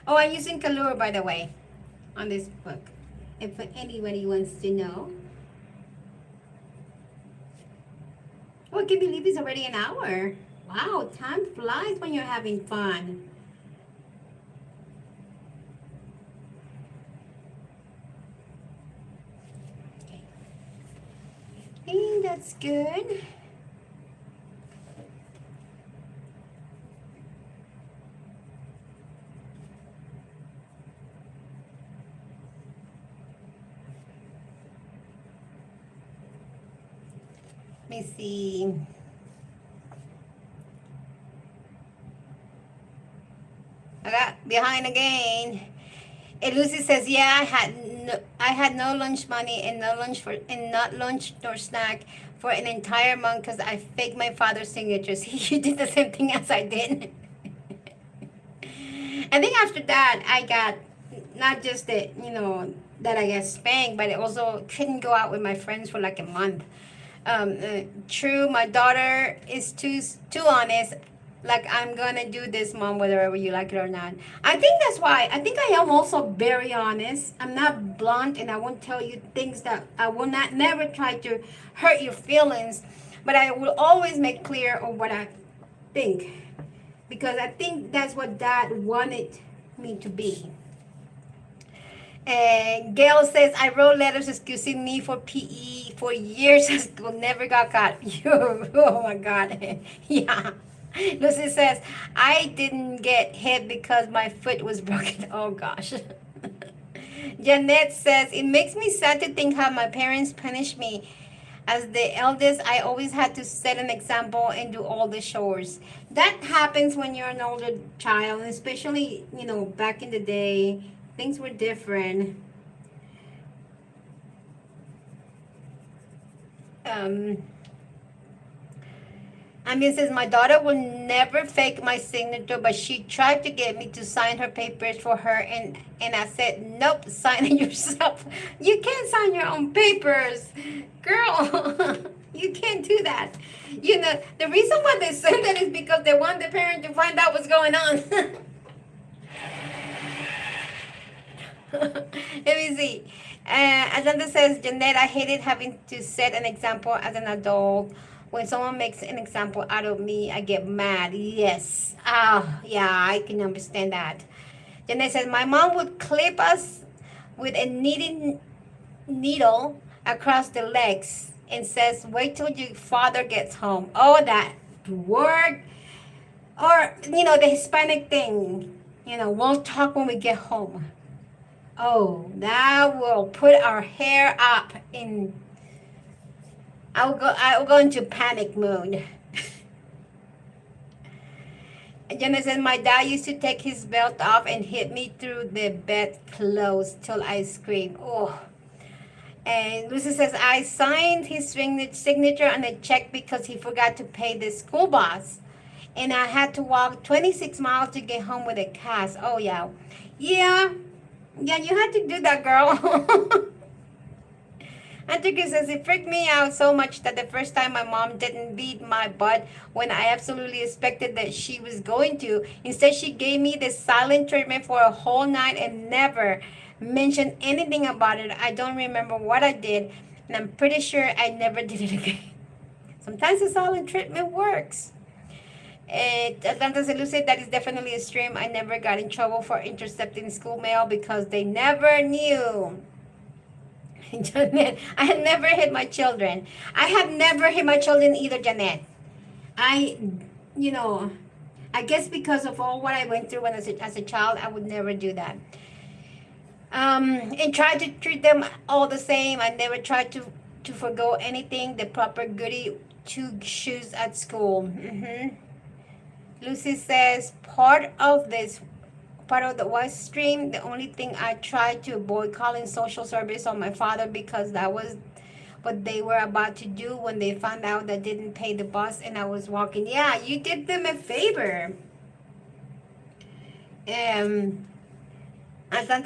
Oh, I'm using Color, by the way, on this book, if anybody wants to know. Oh, I can't believe it's already an hour. Wow, time flies when you're having fun. Okay, that's good. Let me see. I got behind again. And Lucy says, "Yeah, I had no lunch money and not lunch nor snack for an entire month because I faked my father's signatures." He did the same thing as I did. I think after that, I got not just that I got spanked, but I also couldn't go out with my friends for like a month. True, my daughter is too honest. Like, I'm gonna do this, Mom, whether you like it or not. I think that's why. I think I am also very honest. I'm not blunt, and I won't tell you things that I will never try to hurt your feelings. But I will always make clear of what I think, because I think that's what Dad wanted me to be. And Gail says, I wrote letters excusing me for PE for years at school, never got caught. Oh my God. Yeah. Lucy says, I didn't get hit because my foot was broken. Oh gosh. Jeanette says, it makes me sad to think how my parents punished me. As the eldest, I always had to set an example and do all the chores. That happens when you're an older child, especially, back in the day, things were different. Um, Amir says, my daughter will never fake my signature, but she tried to get me to sign her papers for her, and I said, nope, sign it yourself. You can't sign your own papers. Girl, you can't do that. The reason why they said that is because they want the parent to find out what's going on. Let me see. Atlanta says, Jeanette, I hated having to set an example as an adult. When someone makes an example out of me, I get mad. Yes. Yeah, I can understand that. Jeanette says, my mom would clip us with a knitting needle across the legs and says, wait till your father gets home. Oh, that word. Or, the Hispanic thing. We'll talk when we get home. Oh, that will put our hair up in... I'll go into panic mode. Jenna said, my dad used to take his belt off and hit me through the bedclothes till I screamed. Oh. And Lucy says, I signed his signature on a check because he forgot to pay the school bus. And I had to walk 26 miles to get home with a cast. Oh, yeah. Yeah, you had to do that, girl. Antika says, it freaked me out so much that the first time my mom didn't beat my butt when I absolutely expected that she was going to. Instead, she gave me the silent treatment for a whole night and never mentioned anything about it. I don't remember what I did, and I'm pretty sure I never did it again. Sometimes the silent treatment works. Atlanta Lucy, that is definitely a stream. I never got in trouble for intercepting school mail because they never knew. Janet, I had never hit my children. I have never hit my children either, Janet. I guess because of all what I went through when as a child, I would never do that. And try to treat them all the same. I never tried to forgo anything, the proper goody two shoes at school. Lucy says, part of the West Stream, the only thing I tried to avoid calling social service on my father because that was what they were about to do when they found out that I didn't pay the bus and I was walking. Yeah, you did them a favor. Santa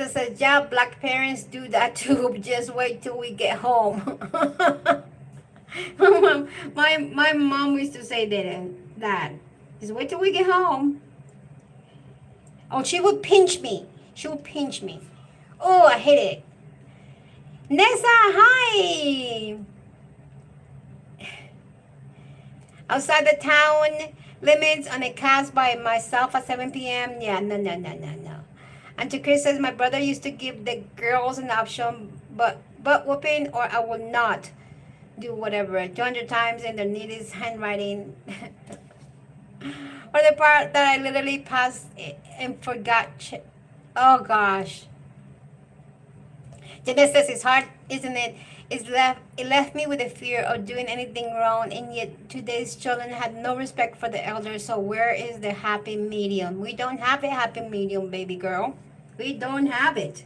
says, yeah, black parents do that too. Just wait till we get home. my mom used to say that. Just wait till we get home. Oh, she would pinch me. Oh, I hate it. Nessa, hi. Outside the town limits on a cast by myself at 7 p.m. Yeah, no. And to Chris says, my brother used to give the girls an option, but whooping or I will not do whatever. 200 times and the need is handwriting. Or the part that I literally passed and forgot. Oh gosh. Jeanette says it's hard, isn't it? It left me with a fear of doing anything wrong, and yet today's children had no respect for the elders. So where is the happy medium? We don't have a happy medium, baby girl. We don't have it.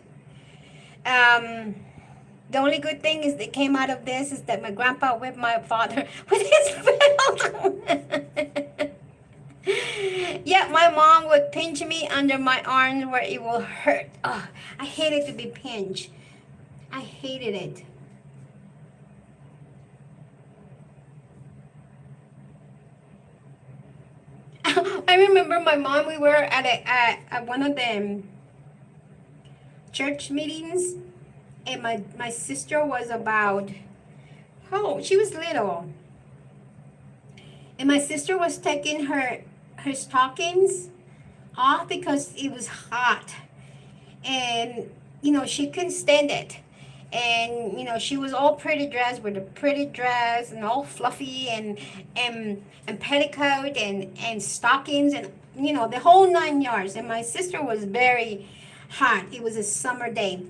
The only good thing is that came out of this is that my grandpa whipped my father with his belt. Yeah, my mom would pinch me under my arms where it will hurt. Oh, I hated to be pinched. I hated it. I remember my mom, we were at one of the church meetings, and my sister was about, she was little. And my sister was taking her stockings off because it was hot. And she couldn't stand it. And she was all pretty dressed with a pretty dress and all fluffy and petticoat and stockings and the whole 9 yards. And my sister was very hot. It was a summer day,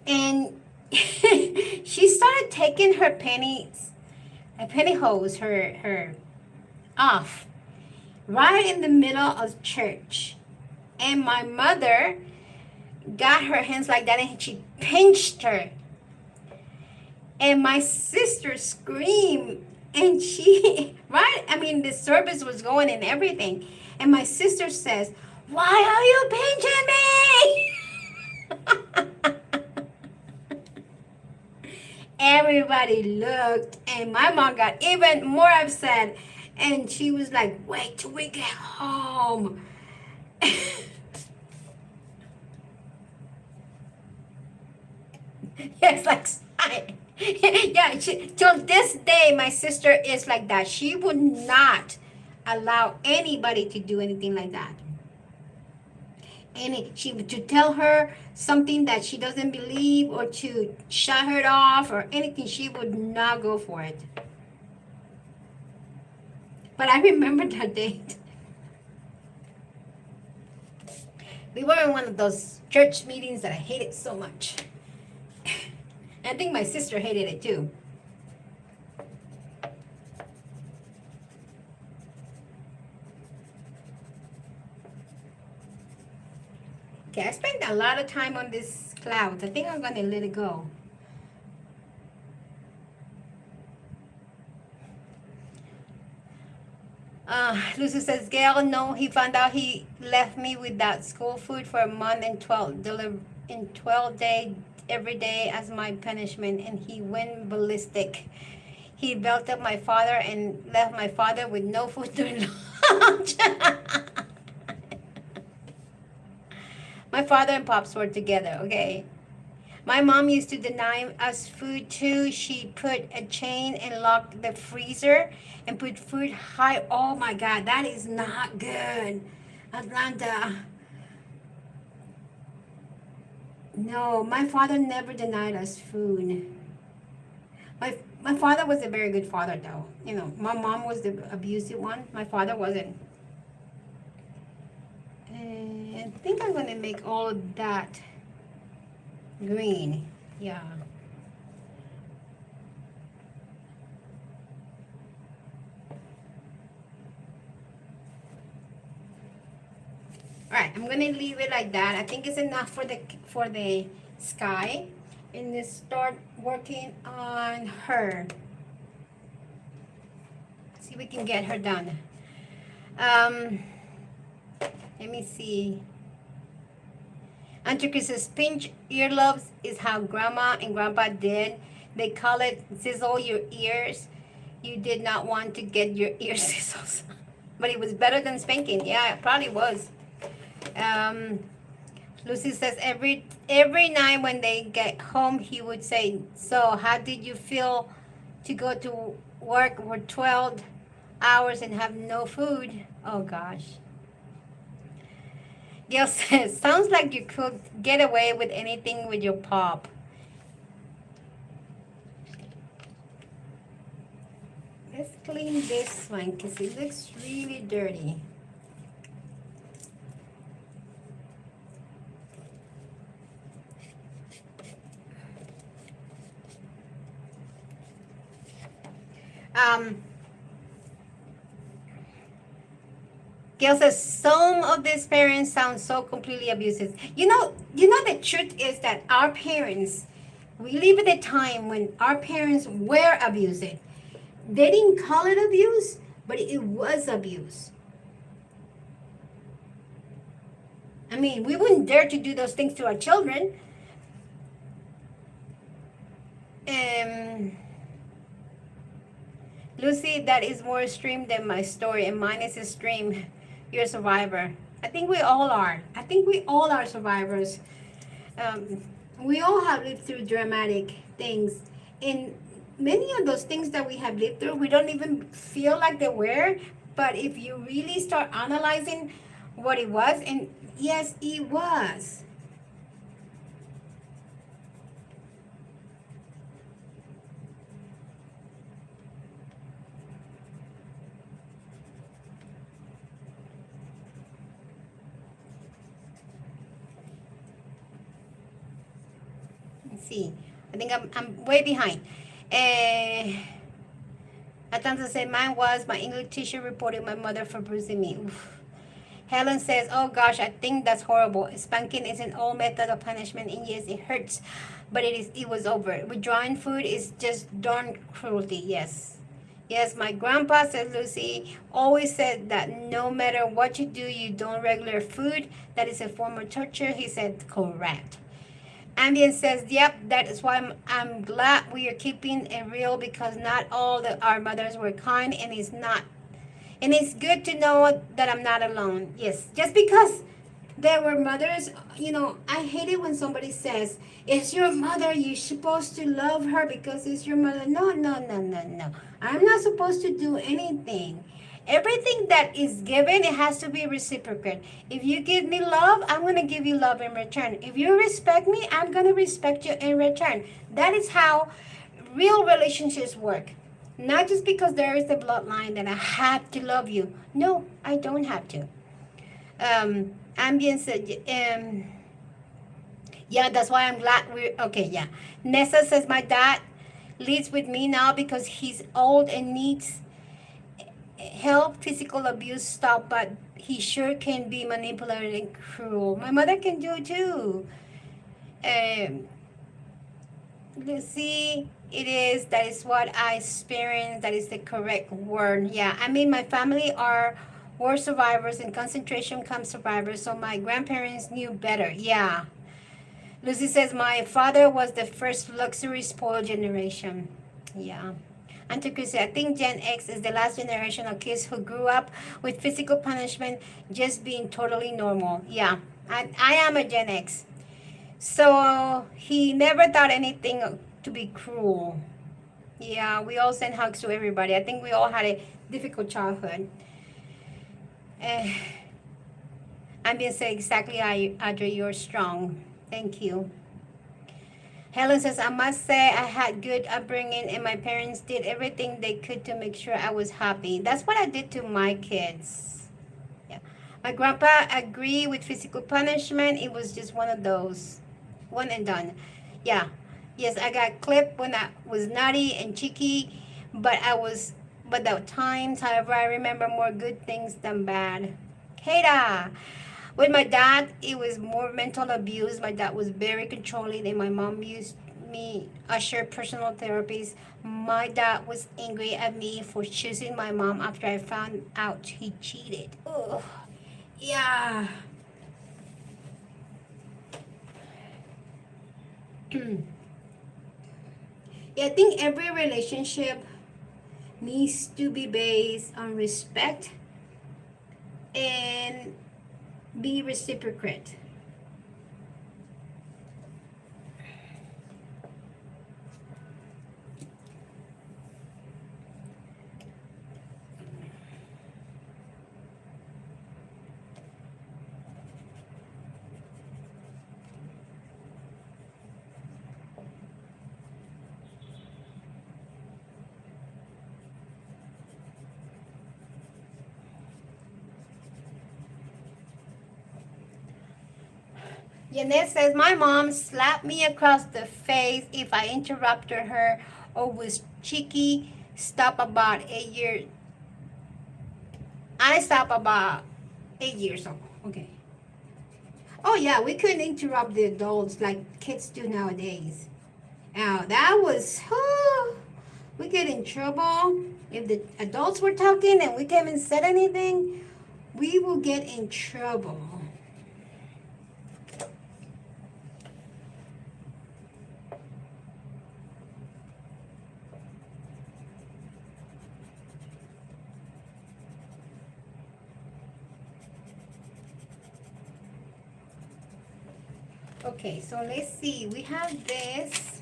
and she started taking her pantyhose, her off right in the middle of church. And my mother got her hands like that and she pinched her. And my sister screamed, and she, right? I mean, the service was going and everything. And my sister says, "Why are you pinching me?" Everybody looked, and my mom got even more upset. And she was like, "Wait till we get home." Yes, like, yeah, till this day, my sister is like that. She would not allow anybody to do anything like that. To tell her something that she doesn't believe, or to shut her off or anything, she would not go for it. But I remember that date. We were in one of those church meetings that I hated so much. I think my sister hated it too. Okay, I spent a lot of time on this clouds. I think I'm going to let it go. Lucy says, "Gail, no, he found out he left me without school food for a month and 12 days every day as my punishment, and he went ballistic. He belted up my father and left my father with no food during lunch." My father and Pops were together, okay? My mom used to deny us food too. She put a chain and locked the freezer and put food high. Oh my God, that is not good, Atlanta. No, my father never denied us food. My father was a very good father, though. My mom was the abusive one. My father wasn't. And I think I'm going to make all of that green. Yeah. All right, I'm going to leave it like that. I think it's enough for the sky. And then start working on her. See if we can get her done. Let me see. Auntie Chris says, "Pinch earlobes is how Grandma and Grandpa did. They call it sizzle your ears. You did not want to get your ears sizzles." But it was better than spanking. Yeah, it probably was. Lucy says, every night when they get home, he would say, "So how did you feel to go to work for 12 hours and have no food?" Oh gosh. Gail says, "Sounds like you could get away with anything with your pop." Let's clean this one because it looks really dirty. Gail says, "Some of these parents sound so completely abusive." The truth is that our parents, we live at a time when our parents were abusive. They didn't call it abuse, but it was abuse. I mean, we wouldn't dare to do those things to our children. Lucy, that is more extreme than my story, and mine is extreme. You're a survivor. I think we all are. I think we all are survivors. We all have lived through dramatic things. And many of those things that we have lived through, we don't even feel like they were. But if you really start analyzing what it was, and yes, it was. Let's see. I think I'm way behind. Atanza said, mine was my English teacher reported my mother for bruising me. Oof. Helen says, oh gosh, I think that's horrible. Spanking is an old method of punishment, and yes, it hurts, but it was over. Withdrawing food is just darn cruelty, yes. Yes, my grandpa, said Lucy, always said that no matter what you do, you don't regular food. That is a form of torture. He said, correct. Ambient says, yep, that is why I'm glad we are keeping it real, because not all our mothers were kind, and it's not. And it's good to know that I'm not alone. Yes, just because there were mothers, I hate it when somebody says, it's your mother, you're supposed to love her because it's your mother. No, no, no, no, no. I'm not supposed to do anything. Everything that is given, it has to be reciprocal. If you give me love, I'm going to give you love in return. If you respect me, I'm going to respect you in return. That is how real relationships work. Not just because there is a bloodline that I have to love you. No, I don't have to. Ambient said, yeah, that's why I'm glad we're, okay, yeah. Nessa says, my dad lives with me now because he's old and needs help. Physical abuse stop, but he sure can be manipulative and cruel. My mother can do it too. Lucy, that is what I experienced. That is the correct word. Yeah, I mean, my family are war survivors and concentration camp survivors, so my grandparents knew better. Yeah. Lucy says, my father was the first luxury spoiled generation. Yeah. Auntie Chris, I think Gen X is the last generation of kids who grew up with physical punishment just being totally normal. Yeah, I am a Gen X. So he never thought anything to be cruel. Yeah, we all send hugs to everybody. I think we all had a difficult childhood. I'm being said exactly, Audrey, you're strong. Thank you. Helen says, I must say I had good upbringing, and my parents did everything they could to make sure I was happy. That's what I did to my kids. Yeah. My grandpa agreed with physical punishment. It was just one of those. One and done. Yeah. Yes, I got clipped when I was naughty and cheeky, but the times, however, I remember more good things than bad. Kata. With my dad, it was more mental abuse. My dad was very controlling, and my mom used me usher personal therapies. My dad was angry at me for choosing my mom after I found out he cheated. Oh, yeah. Yeah, I think every relationship needs to be based on respect and be reciprocate. Janet says, my mom slapped me across the face if I interrupted her or was cheeky. Stop about 8 years. I stopped about 8 years old. Okay. Oh yeah, we couldn't interrupt the adults like kids do nowadays. Now that was, we get in trouble. If the adults were talking and we came and said anything, we will get in trouble. Okay, so let's see. We have this.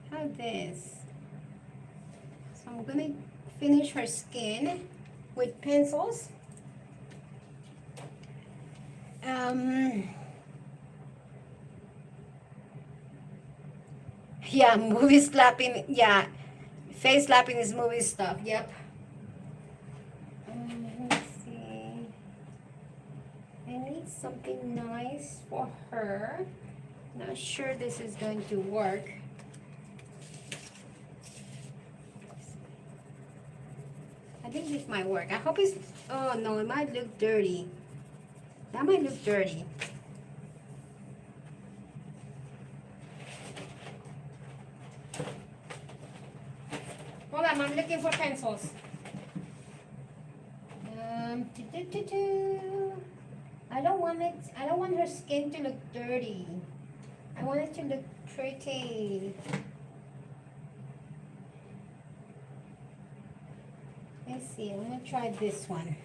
So I'm gonna finish her skin with pencils. Yeah, movie slapping. Yeah, face slapping is movie stuff. Yep. Let's see. Any need something nice for her. Not sure this is going to work. I think this might work. I hope it's, oh no, it might look dirty. That might look dirty. Hold on, I'm looking for pencils. I don't want her skin to look dirty. I want it to look pretty. Let's see, I'm gonna try this one.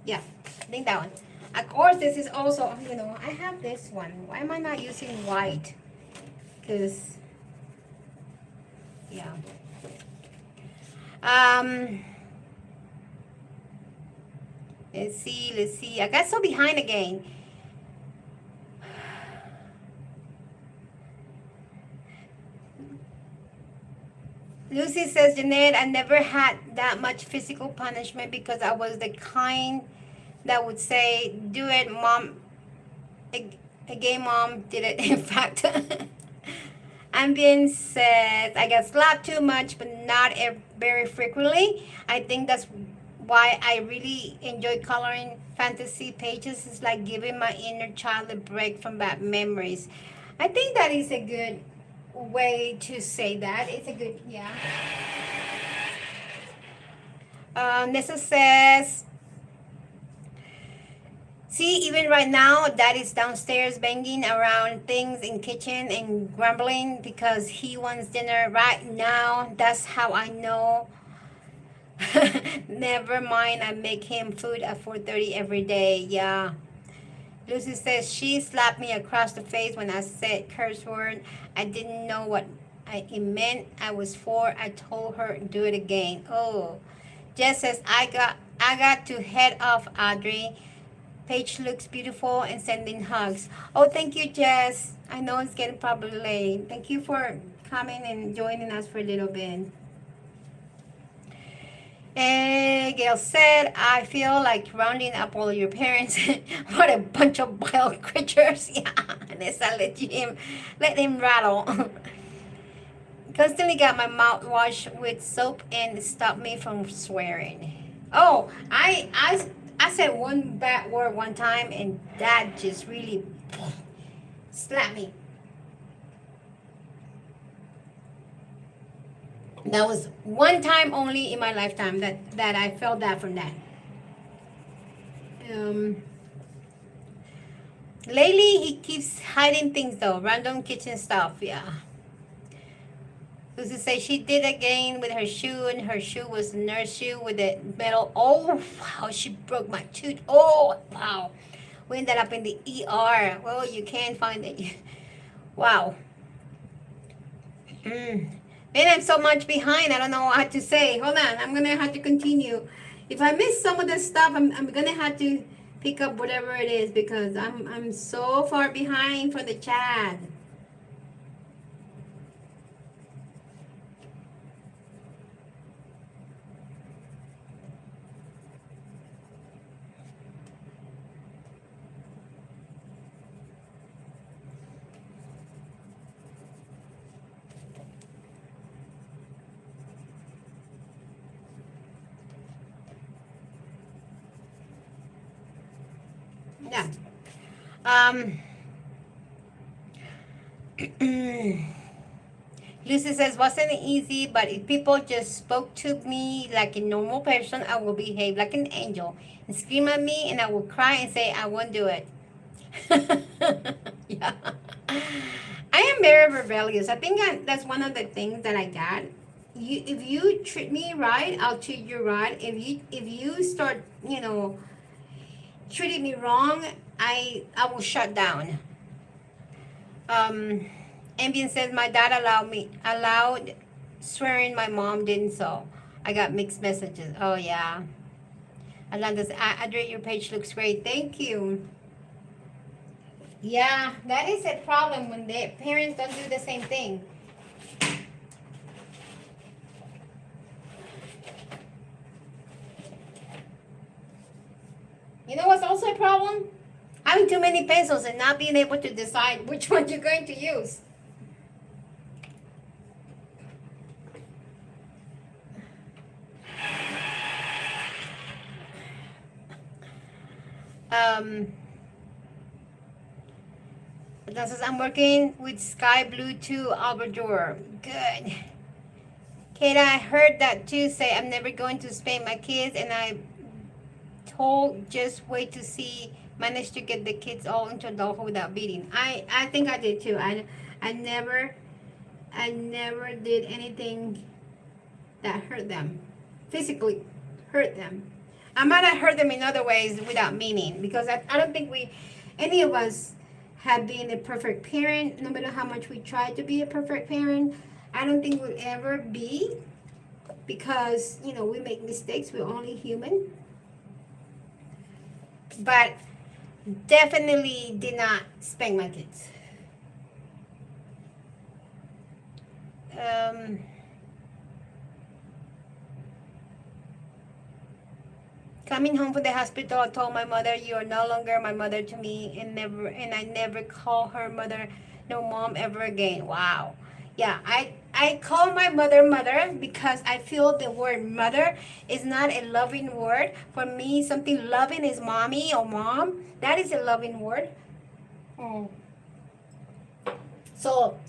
Yeah, I think that one. Of course, this is also, you know, I have this one. Why am I not using white? Because, yeah. Let's see. I got so behind again. Lucy says, Jeanette, I never had that much physical punishment because I was the kind that would say, do it, mom. Again, mom did it. In fact, Ambien says, I get slapped too much, but not very frequently. I think that's why I really enjoy coloring fantasy pages. It's like giving my inner child a break from bad memories. I think that is a good way to say that. It's a good, yeah. Nessa says, see, even right now, Dad is downstairs banging around things in kitchen and grumbling because he wants dinner right now. That's how I know. Never mind, I make him food at 4:30 every day. Yeah. Lucy says she slapped me across the face when I said curse word. I didn't know what it meant. I was 4. I told her do it again. Oh. Jess says I got to head off, Audrey. Paige looks beautiful and sending hugs. Oh, thank you, Jess. I know it's getting probably late. Thank you for coming and joining us for a little bit. And Gail said, I feel like rounding up all your parents. What a bunch of wild creatures. Yeah, Nessa, let him rattle. Constantly got my mouth washed with soap and stopped me from swearing. Oh, I said one bad word one time and that just really slapped me. That was one time only in my lifetime that I felt that from that. Lately, he keeps hiding things though, random kitchen stuff. Yeah. Lucy says she did again with her shoe, and her shoe was a nurse shoe with a metal. Oh, wow, she broke my tooth. Oh, wow. We ended up in the ER. Well, you can't find it. Wow. Man, I'm so much behind. I don't know what to say. Hold on. I'm going to have to continue. If I miss some of this stuff, I'm going to have to pick up whatever it is because I'm so far behind for the chat. Yeah. Lucy says, wasn't easy, but if people just spoke to me like a normal person, I will behave like an angel and scream at me, and I will cry and say, I won't do it. Yeah. I am very rebellious. I think that's one of the things that I got. If you treat me right, I'll treat you right. If you start, treating me wrong, I will shut down. Ambien says my dad allowed swearing, my mom didn't, so I got mixed messages. Oh yeah. Alanda says, Adri, your page looks great. Thank you. Yeah, that is a problem when their parents don't do the same thing. You know what's also a problem? Having too many pencils and not being able to decide which one you're going to use. Entonces, I'm working with Sky Blue too, Albador. Good. Kate, I heard that too. Say I'm never going to spank my kids, and I told just wait to see. Managed to get the kids all into adulthood without beating. I think I did too. I never did anything that hurt them, physically hurt them. I might have hurt them in other ways without meaning, because I don't think any of us have been a perfect parent. No matter how much we try to be a perfect parent, I don't think we'll ever be, because we make mistakes. We're only human. But definitely did not spank my kids. Coming home from the hospital, I told my mother, "You are no longer my mother to me," and I never call her mother, no mom ever again. Wow. Yeah, I call my mother mother because I feel the word mother is not a loving word. For me, something loving is mommy or mom. That is a loving word. So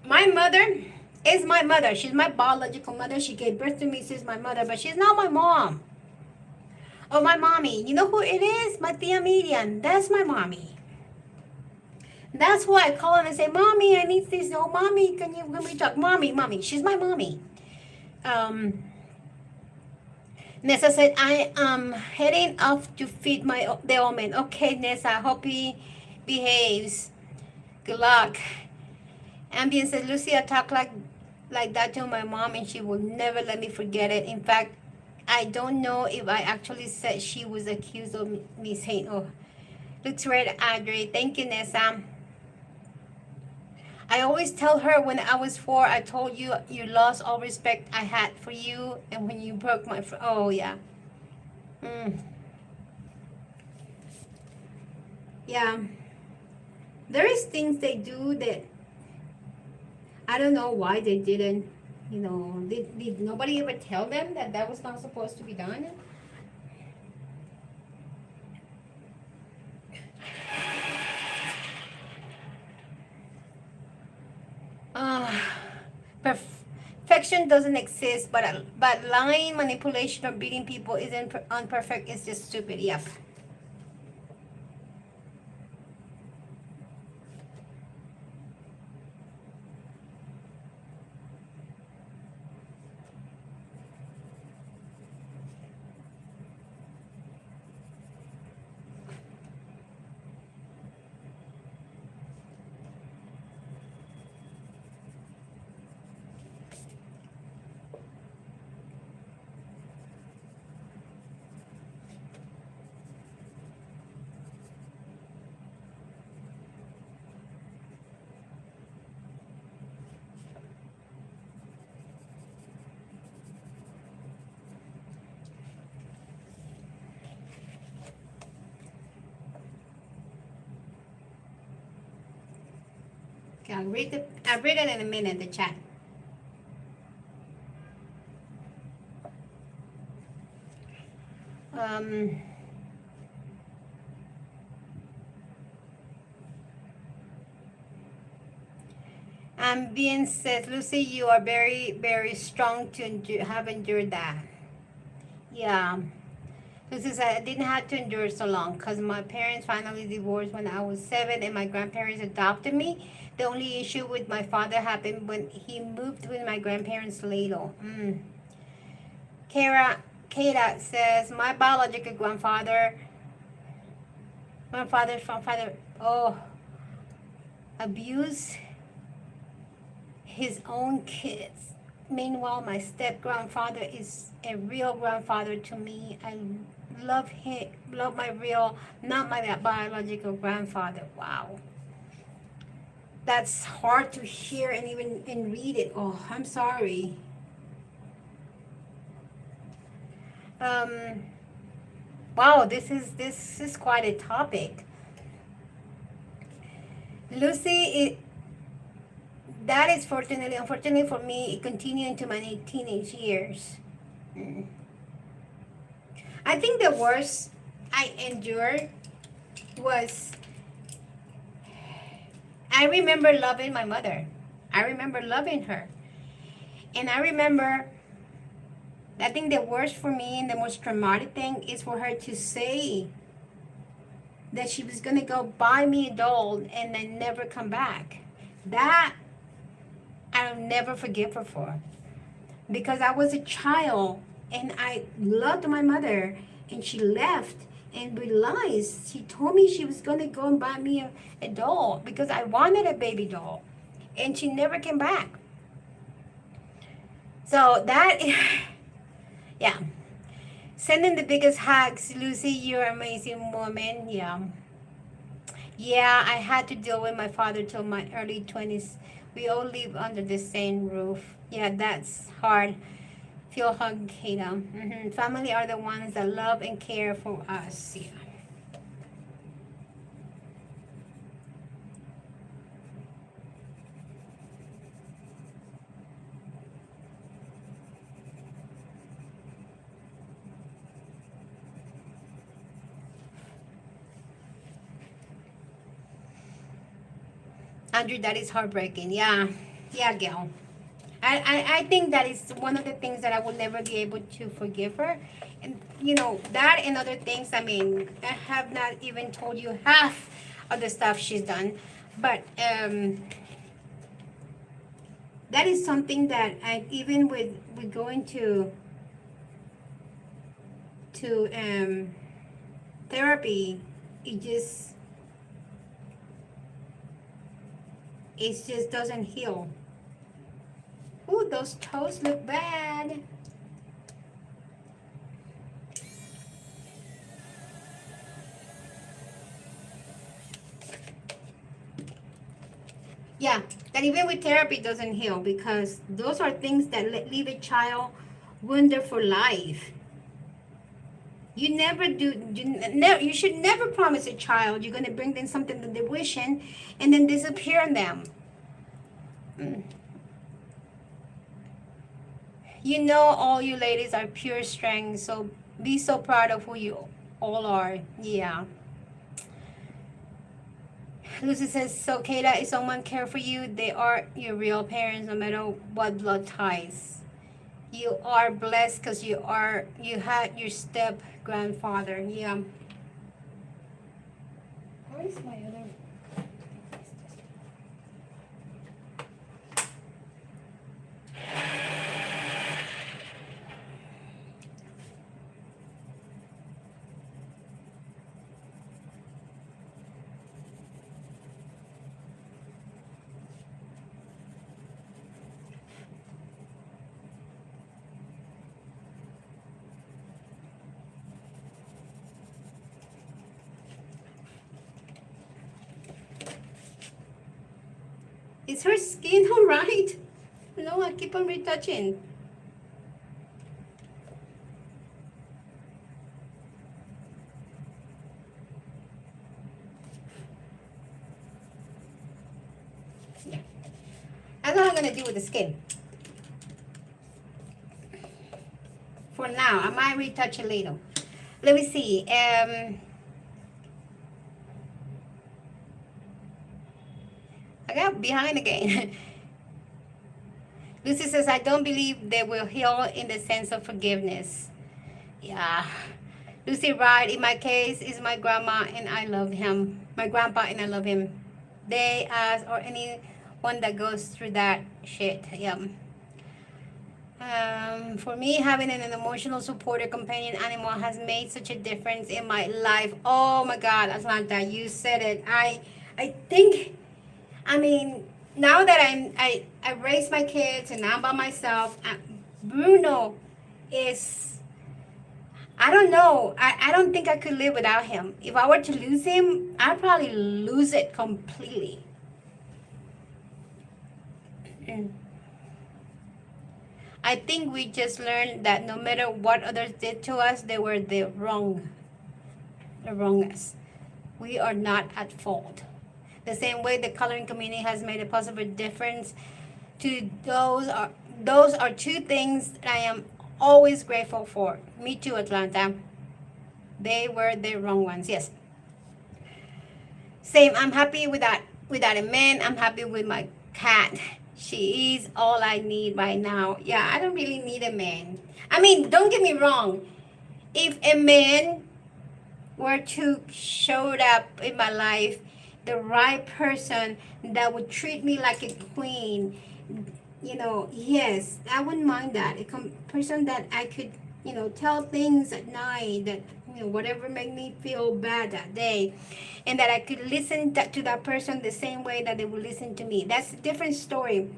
my mother is my mother. She's my biological mother. She gave birth to me. She's my mother, but she's not my mom. Oh, my mommy. You know who it is? My tia Miriam. That's my mommy. That's why I call her and say, "Mommy, I need this." "Oh, mommy, can we talk?" Mommy. She's my mommy. Nessa said, "I am heading off to feed the omen." Okay, Nessa, hope he behaves. Good luck. Ambient said, "Lucy, I talk like that to my mom, and she will never let me forget it. In fact, I don't know if I actually said she was accused of me saying, oh." Looks red, Adry. Thank you, Nessa. I always tell her when I was 4, I told you you lost all respect I had for you, and when you broke my oh yeah. Yeah. There is things they do that I don't know why they didn't. Did nobody ever tell them that was not supposed to be done? Perfection doesn't exist, but lying, manipulation, or beating people isn't unperfect. It's just stupid. Yep. Okay, I'll read it in a minute, the chat. Ambien says, "Lucy, you are very, very strong to have endured that." Yeah. Lucy said, "I didn't have to endure so long because my parents finally divorced when I was 7, and my grandparents adopted me. The only issue with my father happened when he moved with my grandparents later." Kara says, "My biological grandfather, abused his own kids. Meanwhile, my step-grandfather is a real grandfather to me. I love my real, not my biological grandfather." Wow. That's hard to hear and read it. Oh, I'm sorry. Wow, this is quite a topic. Lucy, that is fortunately, unfortunately for me, it continued into my teenage years. Mm. I think the worst I endured was, I remember loving my mother. I remember loving her. And I remember, I think the worst for me and the most traumatic thing is for her to say that she was going to go buy me a doll and then never come back. That I'll never forgive her for. Because I was a child and I loved my mother and she left and realized she told me she was going to go and buy me a doll because I wanted a baby doll and she never came back. So that, yeah. Sending the biggest hugs, Lucy, you're an amazing woman. Yeah. Yeah, I had to deal with my father till my early 20s. We all live under the same roof. Yeah, that's hard. Feel hug, Kata. Family are the ones that love and care for us. Yeah. Andrew, that is heartbreaking. Yeah. Yeah, Gail. I think that is one of the things that I will never be able to forgive her. And, that and other things, I mean, I have not even told you half of the stuff she's done. But that is something that I, even with going to therapy, it just doesn't heal. Ooh, those toes look bad. Yeah, that even with therapy doesn't heal because those are things that leave a child wounded for life. You never do. You should never promise a child you're going to bring them something that they wish in and then disappear on them. Mm. All you ladies are pure strength, so be so proud of who you all are. Yeah. Lucy says, so Kata, if someone care for you, they are your real parents no matter what blood ties. You are blessed because you had your step grandfather. Yeah. Where is my other? Is her skin all right? No, I keep on retouching. Yeah. That's what I'm going to do with the skin. For now, I might retouch a little. Let me see. I got behind again. Lucy says, I don't believe they will heal in the sense of forgiveness. Yeah. Lucy, right. In my case, is my grandma and I love him. My grandpa and I love him. They, us, or anyone that goes through that shit. Yeah. For me, having an emotional supporter companion animal has made such a difference in my life. Oh my God, Atlanta, you said it. I think, I mean, now that I raised my kids and now I'm by myself, Bruno is, I don't know. I don't think I could live without him. If I were to lose him, I'd probably lose it completely. I think we just learned that no matter what others did to us, they were the wrong. wrong us. We are not at fault. The same way the coloring community has made a possible difference to those are two things that I am always grateful for. Me too, Atlanta. They were the wrong ones. Yes. Same. I'm happy without a man. I'm happy with my cat. She is all I need right now. Yeah, I don't really need a man. I mean, don't get me wrong. If a man were to showed up in my life, the right person that would treat me like a queen, yes, I wouldn't mind that. A person that I could, tell things at night that, whatever made me feel bad that day, and that I could listen to that person the same way that they would listen to me. That's a different story,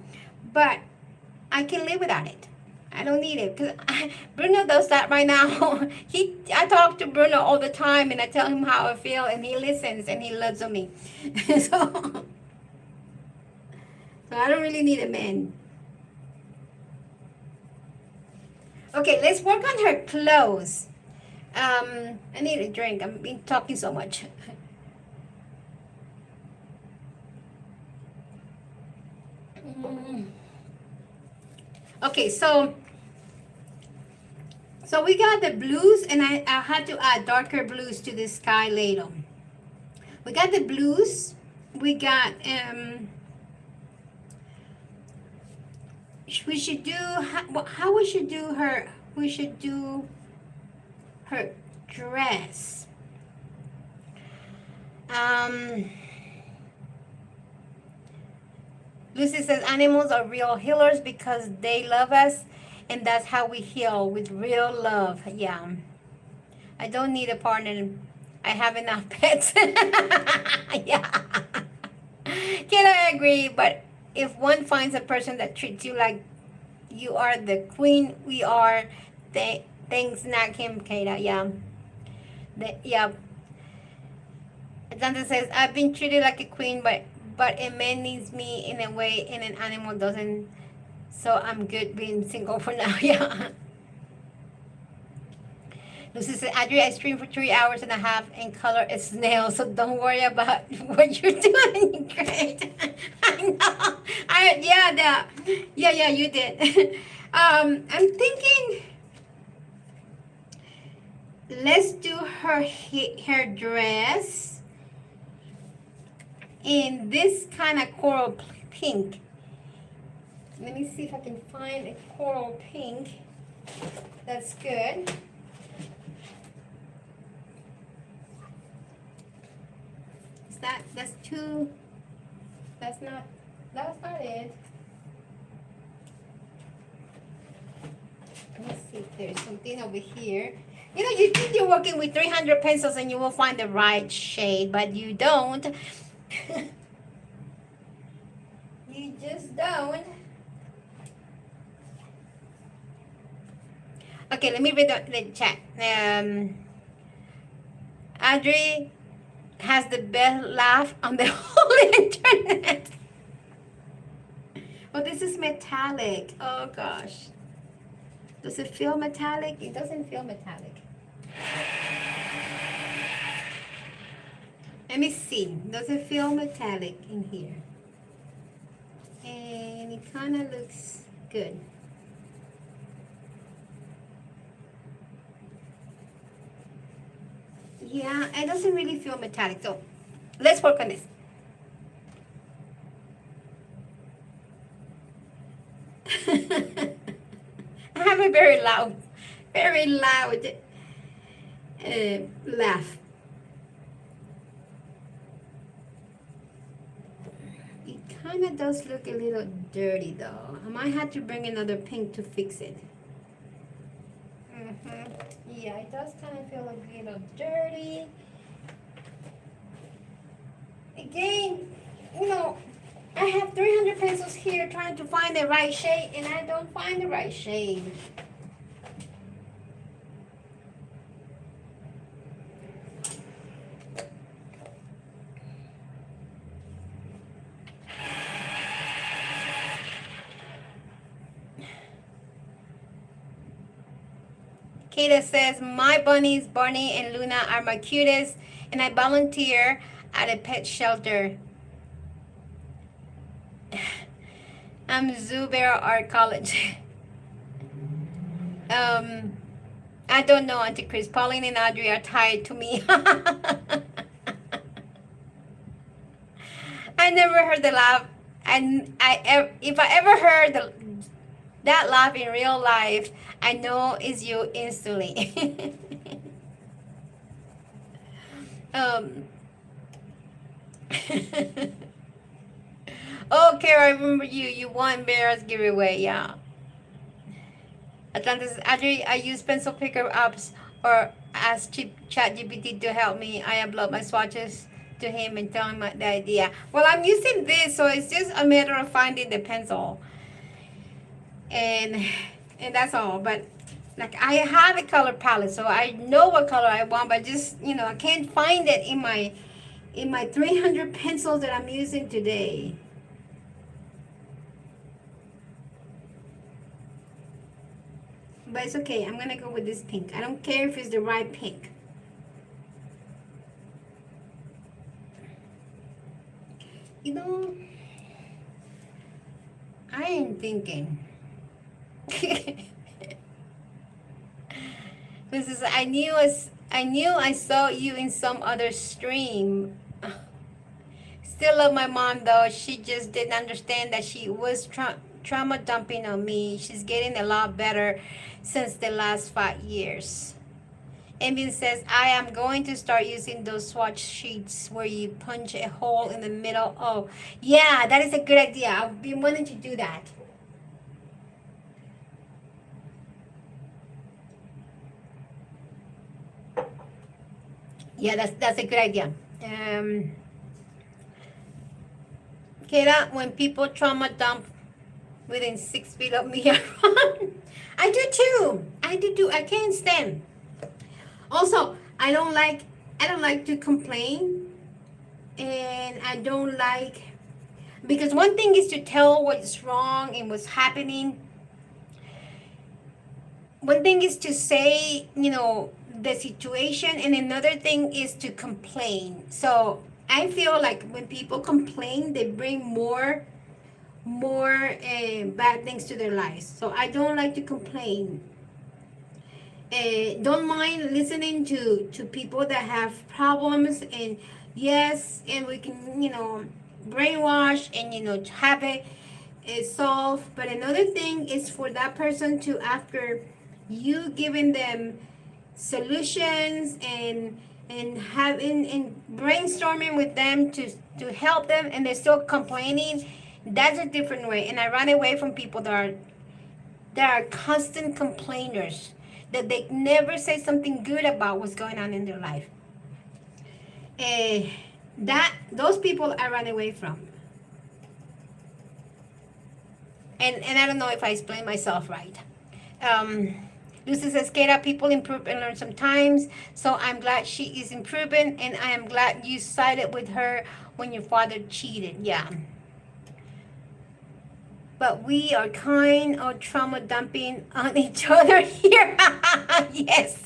but I can live without it. I don't need it because Bruno does that right now. I talk to Bruno all the time, and I tell him how I feel, and he listens, and he loves me. so I don't really need a man. Okay, let's work on her clothes. I need a drink. I've been talking so much. Okay, so we got the blues, and I had to add darker blues to the sky later. We got the blues. We got we should do how we should do her. We should do her dress. Lucy says animals are real healers because they love us, and that's how we heal, with real love. Yeah. I don't need a partner. I have enough pets. Yeah. Can I agree? But if one finds a person that treats you like you are the queen, we are. Thanks, not him, Kata. Yeah. Yeah. Dante says, I've been treated like a queen, but a man needs me in a way and an animal doesn't. So I'm good being single for now. Yeah. Lucy said, Adri, I streamed for 3 hours and a half and color a snail, so don't worry about what you're doing. Great. I know. Yeah, you did. I'm thinking, let's do her dress in this kind of coral pink. Let me see if I can find a coral pink that's good. That's not it. Let me see if there's something over here. You think you're working with 300 pencils and you will find the right shade, but you don't. You just don't. Okay, let me read the chat. Adri has the best laugh on the whole internet. Oh, this is metallic. Oh gosh. Does it feel metallic? It doesn't feel metallic. Let me see. Does it feel metallic in here? And it kind of looks good. Yeah, it doesn't really feel metallic. So let's work on this. I have a very loud laugh. It kind of does look a little dirty though. I might have to bring another pink to fix it. Yeah, it does kind of feel a little dirty. Again, I have 300 pencils here trying to find the right shade, and I don't find the right shade. Kata says, my bunnies, Barney and Luna, are my cutest, and I volunteer at a pet shelter. I'm Zubair Art College. I don't know, Auntie Chris. Pauline and Audrey are tied to me. I never heard the laugh, and if I ever heard that laugh in real life, I know it's you instantly. um. Oh, Kara, I remember you. You won Bear's giveaway, yeah. Atlantis, I use pencil picker apps or ask ChatGPT to help me. I upload my swatches to him and tell him the idea. Well, I'm using this, so it's just a matter of finding the pencil, and that's all. But like, I have a color palette, so I know what color I want, but just, I can't find it in my 300 pencils that I'm using today. But it's okay. I'm gonna go with this pink. I don't care if it's the right pink. I am thinking. This is. I knew I saw you in some other stream. Still love my mom though. She just didn't understand that she was trauma dumping on me. She's getting a lot better since the last 5 years. Emil says, I am going to start using those swatch sheets where you punch a hole in the middle. Oh, yeah, that is a good idea. I've been wanting to do that. Yeah, that's a good idea. Kira, when people trauma dump within 6 feet of me, I run. I do too. I can't stand. Also, I don't like to complain, and I don't like, because one thing is to tell what's wrong and what's happening. One thing is to say, the situation, and another thing is to complain. So I feel like when people complain, they bring more bad things to their lives. So I don't like to complain. Don't mind listening to people that have problems, and yes, and we can brainwash and have it solved. But another thing is for that person to, after you giving them solutions and having and brainstorming with them to help them, and they're still complaining, that's a different way. And I run away from people that are constant complainers, that they never say something good about what's going on in their life. Those people I run away from. And I don't know if I explain myself right. Lucy says, Kata, people improve and learn sometimes, so I'm glad she is improving, and I am glad you sided with her when your father cheated. Yeah. But we are kind of trauma dumping on each other here. Yes.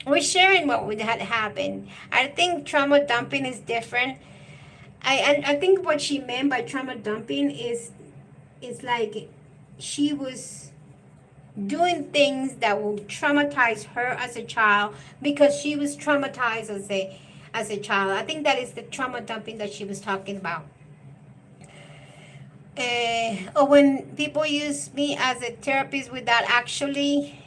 We're sharing what would had happened. I think trauma dumping is different. I think what she meant by trauma dumping is like she was doing things that will traumatize her as a child because she was traumatized as a child. I think that is the trauma dumping that she was talking about. Or when people use me as a therapist without actually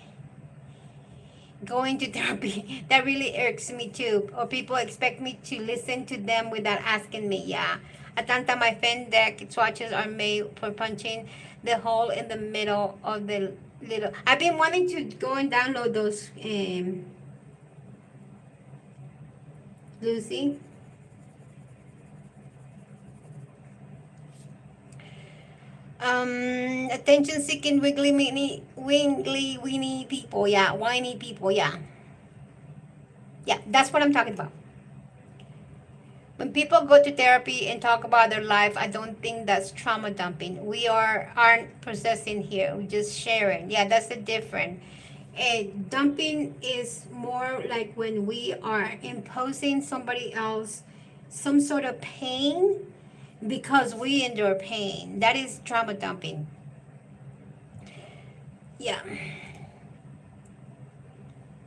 going to therapy, that really irks me too. Or people expect me to listen to them without asking me. Yeah. Atanta, my fan deck swatches are made for punching the hole in the middle of the little. I've been wanting to go and download those, Lucy. Attention seeking wiggly weeny people. Yeah, whiny people. Yeah, that's what I'm talking about. When people go to therapy and talk about their life, I don't think that's trauma dumping. We aren't processing here. We're just sharing. Yeah, that's the difference. And dumping is more like when we are imposing somebody else some sort of pain because we endure pain. That is trauma dumping. Yeah.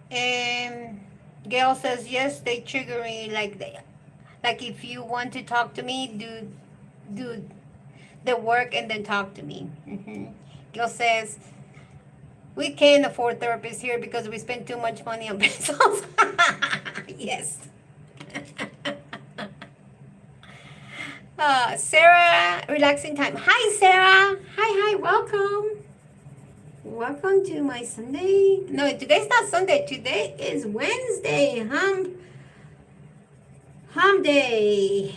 And Gail says yes, they trigger me like if you want to talk to me, do the work and then talk to me. Gail says we can't afford therapists here because we spend too much money on pencils. Yes. Sarah, relaxing time. Hi, Sarah. Hi, welcome. Welcome to my Sunday. No, today's not Sunday. Today is Wednesday. Hump day.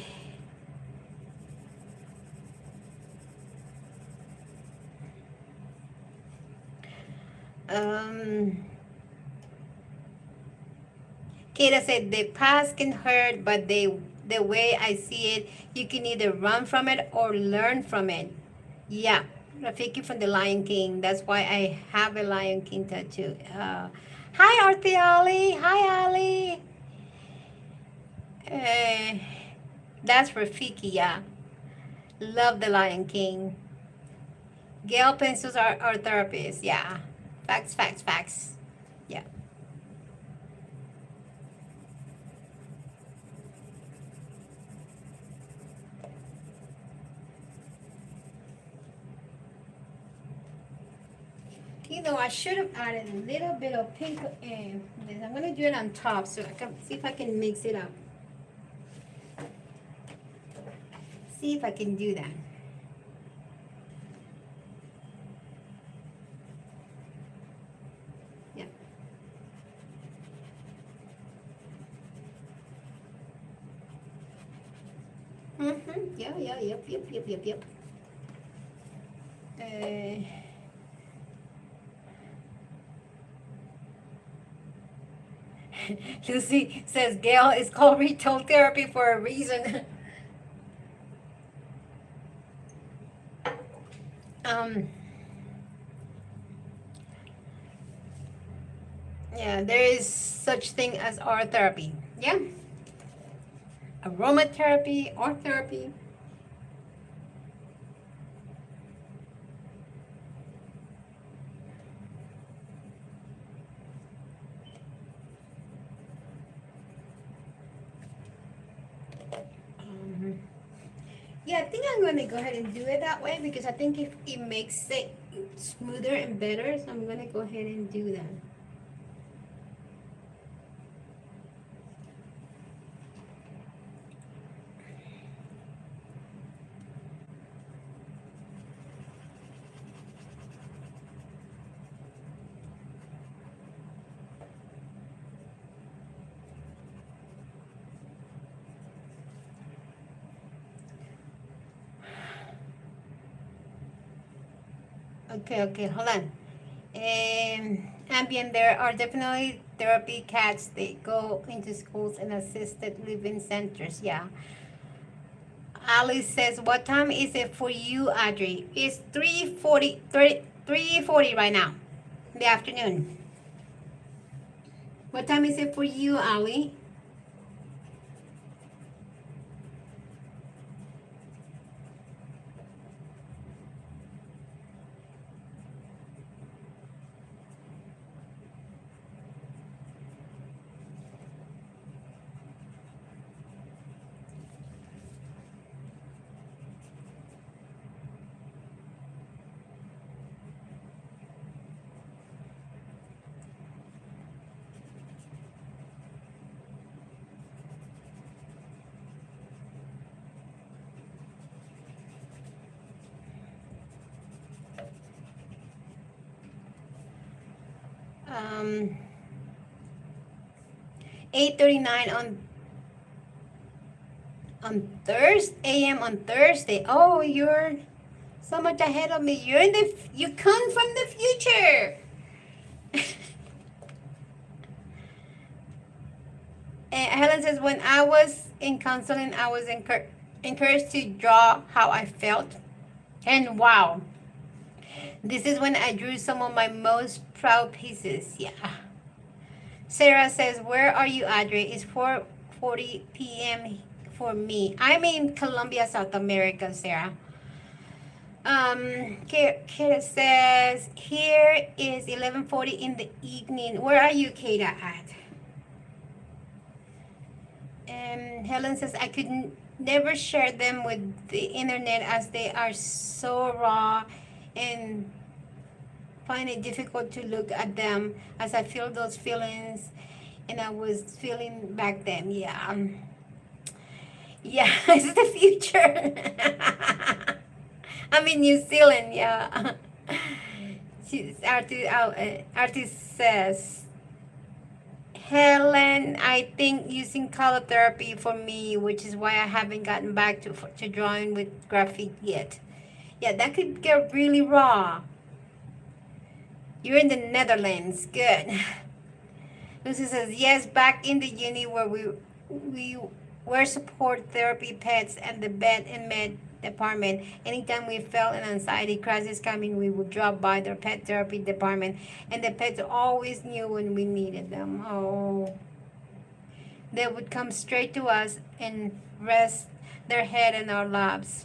Kata said the past can hurt, but the way I see it, you can either run from it or learn from it. Yeah, Rafiki from the Lion King. That's why I have a Lion King tattoo. Hi, Auntie Ali. Hi, Ali. That's Rafiki, yeah. Love the Lion King. Gail pencils are our therapist, yeah. Facts. Yeah. You know, I should have added a little bit of pink in this. I'm gonna do it on top so I can see if I can mix it up. See if I can do that. Yeah. Yeah. Yep. Lucy says Gail is called retail therapy for a reason. Yeah, there is such thing as art therapy. Yeah. Aromatherapy, art therapy. Yeah, I think I'm going to go ahead and do it that way because I think if it makes it smoother and better, so I'm going to go ahead and do that. Okay, hold on. Ambient, there are definitely therapy cats. They go into schools and assisted living centers. Yeah. Alice says, what time is it for you, Adri? It's 3:40 right now in the afternoon. What time is it for you, Ali? Um, 8:39 on Thursday a.m. on Thursday. Oh, you're so much ahead of me. You come from the future. Helen says, when I was in counseling, I was encouraged to draw how I felt. And wow, this is when I drew some of my most proud pieces. Yeah. Sarah says, where are you, Adri? It's 4:40 p.m. for me. I'm in Colombia, South America, Sarah. Kata says, here is 11:40 in the evening. Where are you, Kata, at? Helen says, I could never share them with the internet as they are so raw and find it difficult to look at them as I feel those feelings and I was feeling back then. Yeah. Yeah, it's the future. I'm in New Zealand, yeah. Artist says, Helen, I think using color therapy for me, which is why I haven't gotten back to drawing with graphite yet. Yeah, that could get really raw. You're in the Netherlands. Good. Lucy says, yes, back in the uni where we were support therapy pets and the bed and med department. Anytime we felt an anxiety crisis coming, we would drop by their pet therapy department, and the pets always knew when we needed them. Oh, they would come straight to us and rest their head in our laps.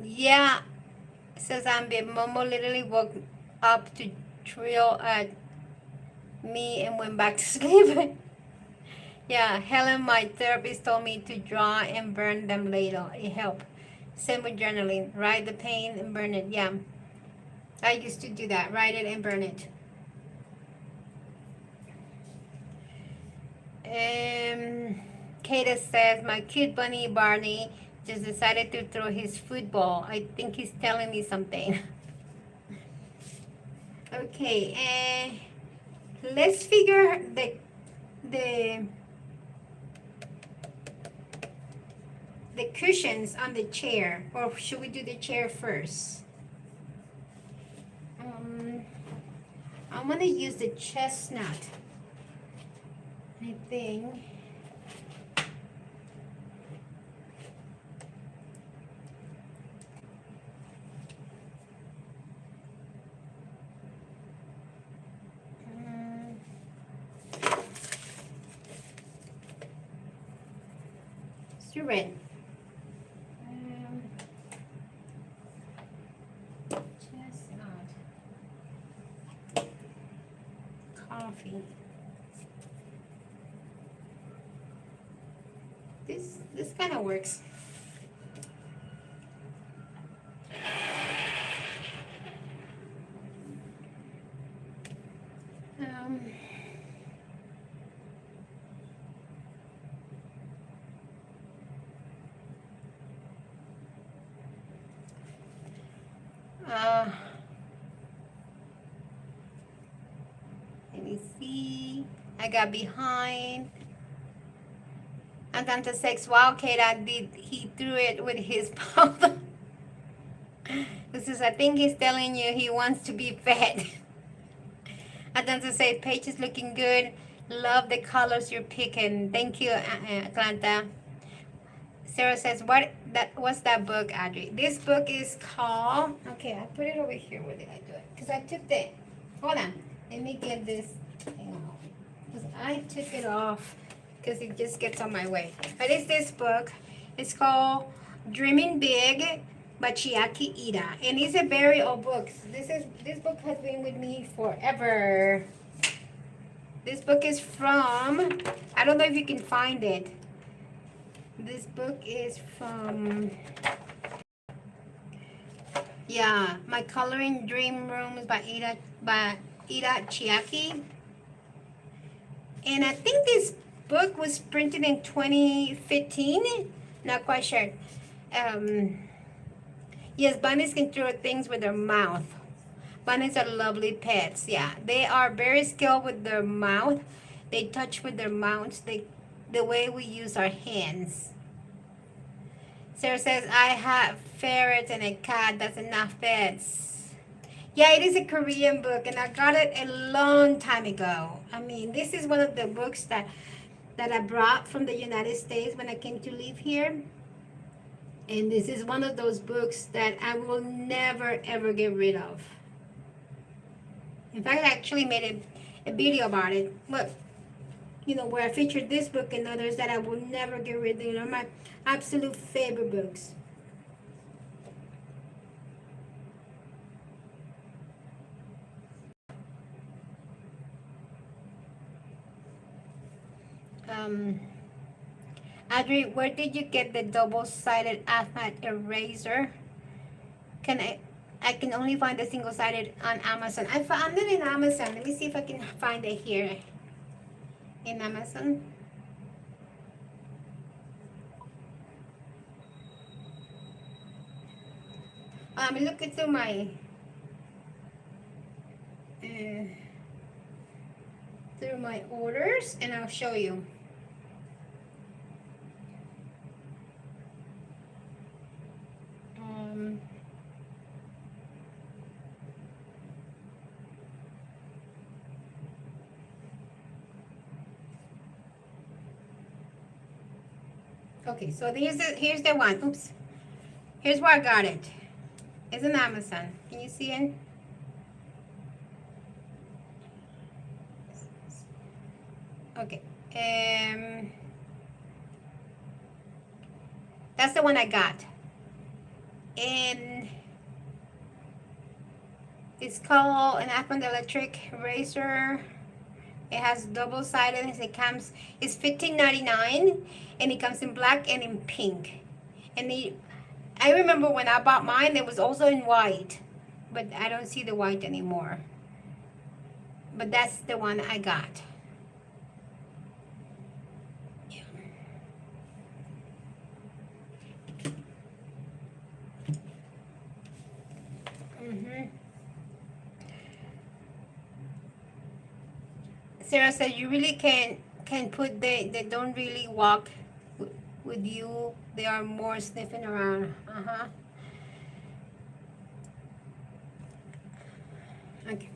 Yeah, says Ambit. Momo literally woke up to trill at me and went back to sleep. Yeah, Helen, my therapist, told me to draw and burn them later. It helped. Same with journaling. Write the pain and burn it. Yeah, I used to do that. Write it and burn it. Kata says, my cute bunny Barney just decided to throw his football. I think he's telling me something. Okay, let's figure the the cushions on the chair, or should we do the chair first? I'm gonna use the chestnut, I think. Red. Chestnut. Coffee. This kind of works. Let me see. I got behind. And Tanta says, wow, Kata, he threw it with his mouth. This is, I think he's telling you he wants to be fed. Atlanta said, Paige is looking good. Love the colors you're picking. Thank you, Atlanta. Sarah says, what's that book, Adri? This book is called, okay, I put it over here. Where did I do it? Because I took the, hold on. Let me get this thing off. Because I took it off because it just gets on my way. But it's this book. It's called Dreaming Big by Chiaki Ida. And it's a very old book. This book has been with me forever. This book is from, I don't know if you can find it. This book is from, yeah, My Coloring Dream Rooms by Ida Chiaki. And I think this book was printed in 2015. Not quite sure. Yes, bunnies can throw things with their mouth. Bunnies are lovely pets. Yeah, they are very skilled with their mouth. They touch with their mouths. The way we use our hands. Sarah says, I have ferrets and a cat. That's enough pets. Yeah, it is a Korean book, and I got it a long time ago. I mean, this is one of the books that I brought from the United States when I came to live here. And this is one of those books that I will never, ever get rid of. In fact, I actually made a video about it. Look, you know, where I featured this book and others that I will never get rid of. You know, my absolute favorite books. Adri, where did you get the double-sided asthma eraser? I can only find the single-sided on Amazon. I found it in Amazon. Let me see if I can find it here in Amazon. I'm looking through my orders, and I'll show you. Okay, so here's the one. Oops. Here's where I got it. It's on Amazon. Can you see it? Okay. That's the one I got. And it's called an Apple electric eraser. It has double-sided. It's $15.99, and it comes in black and in pink. And I remember when I bought mine, it was also in white, but I don't see the white anymore. But that's the one I got. Yeah. Sarah said you really can put they don't really walk with you. They are more sniffing around. Okay.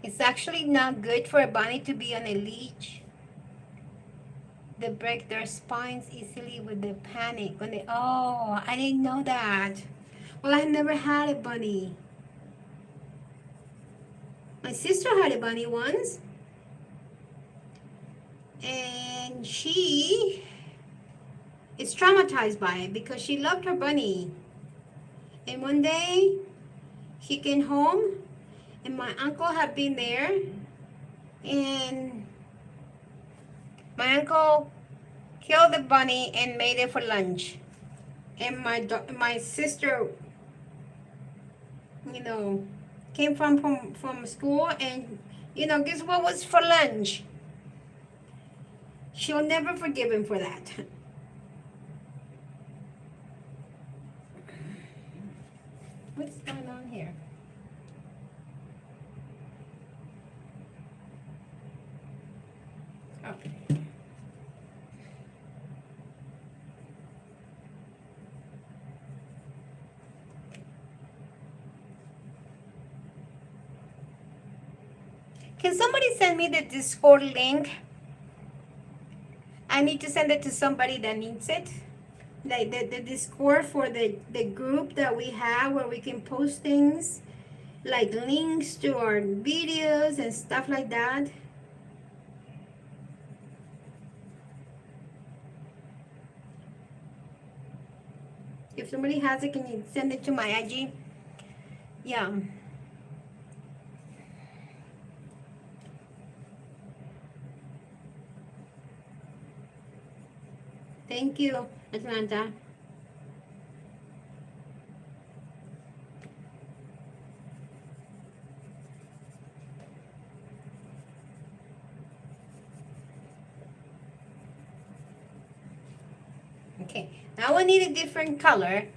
It's actually not good for a bunny to be on a leash. They break their spines easily with the panic when they, oh, I didn't know that. Well, I never had a bunny. My sister had a bunny once. And she is traumatized by it because she loved her bunny. And one day, she came home and my uncle had been there, and my uncle killed the bunny and made it for lunch. And my sister, you know, came from school, and you know, guess what was for lunch? She'll never forgive him for that. What's going on here? Oh. Can somebody send me the Discord link? I need to send it to somebody that needs it. Like the Discord for the group that we have where we can post things, like links to our videos and stuff like that. If somebody has it, can you send it to my IG? Yeah. Thank you, Atlanta. Okay, now I need a different color.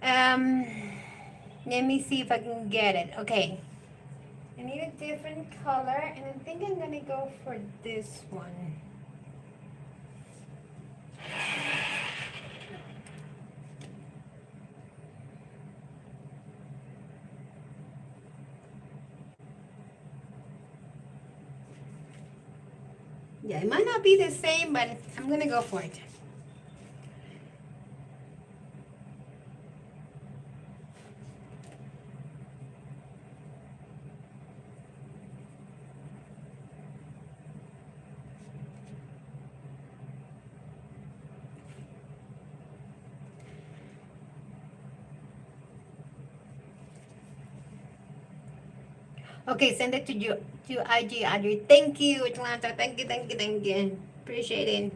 Let me see if I can get it. Okay, I need a different color, and I think I'm gonna go for this one. Yeah, it might not be the same, but I'm gonna go for it. Okay, send it to you to IG Adry. Thank you, Atlanta. Thank you, thank you, thank you. Appreciate it.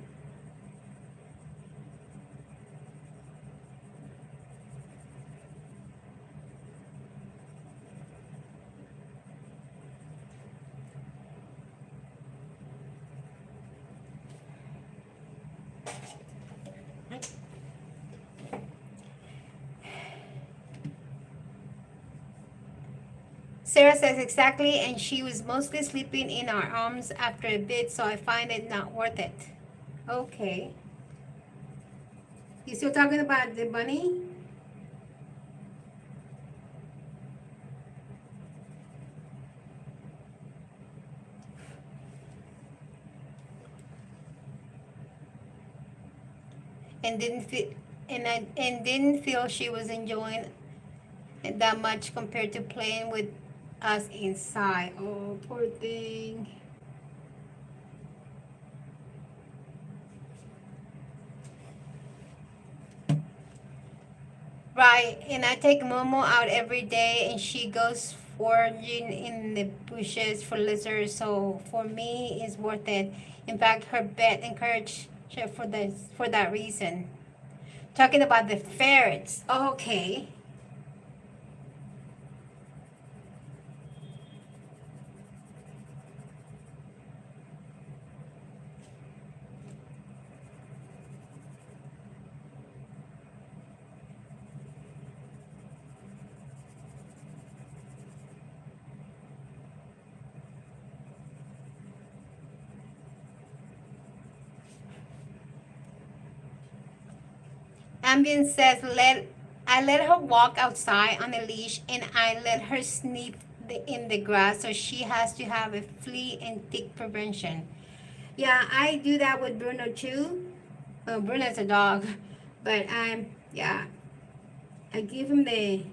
Sarah says exactly, and she was mostly sleeping in our arms after a bit, so I find it not worth it. Okay. You still talking about the bunny? And didn't feel she was enjoying it that much compared to playing with us inside. Oh, poor thing. Right, and I take Momo out every day, and she goes foraging in the bushes for lizards. So for me, it's worth it. In fact, her vet encouraged her for that reason. Talking about the ferrets. Oh, okay. Ambient says I let her walk outside on a leash, and I let her sniff in the grass, so she has to have a flea and tick prevention. Yeah, I do that with Bruno too. Well, Bruno's a dog, but yeah, I give him the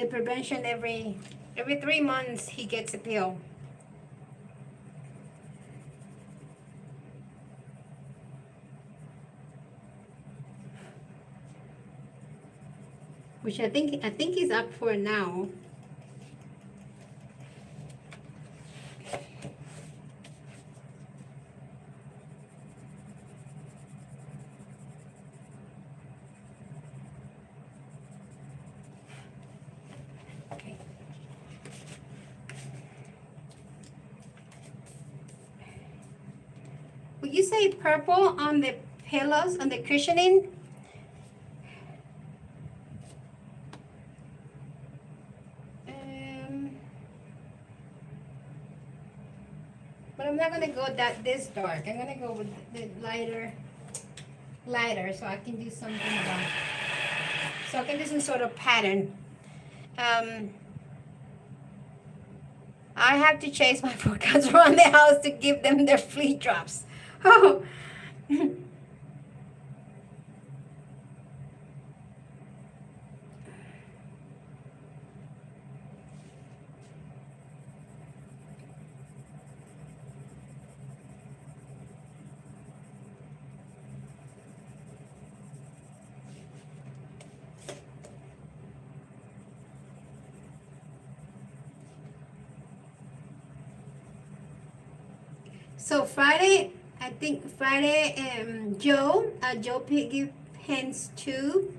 prevention every 3 months. He gets a pill. Which I think he's up for now. you say purple on the pillows, on the cushioning? But I'm not gonna go this dark. I'm gonna go with the lighter, so I can do something about. So I can do some sort of pattern. I have to chase my poor cats around the house to give them their flea drops. Oh. So Friday, I think Friday, Joe Piggy Pants 2,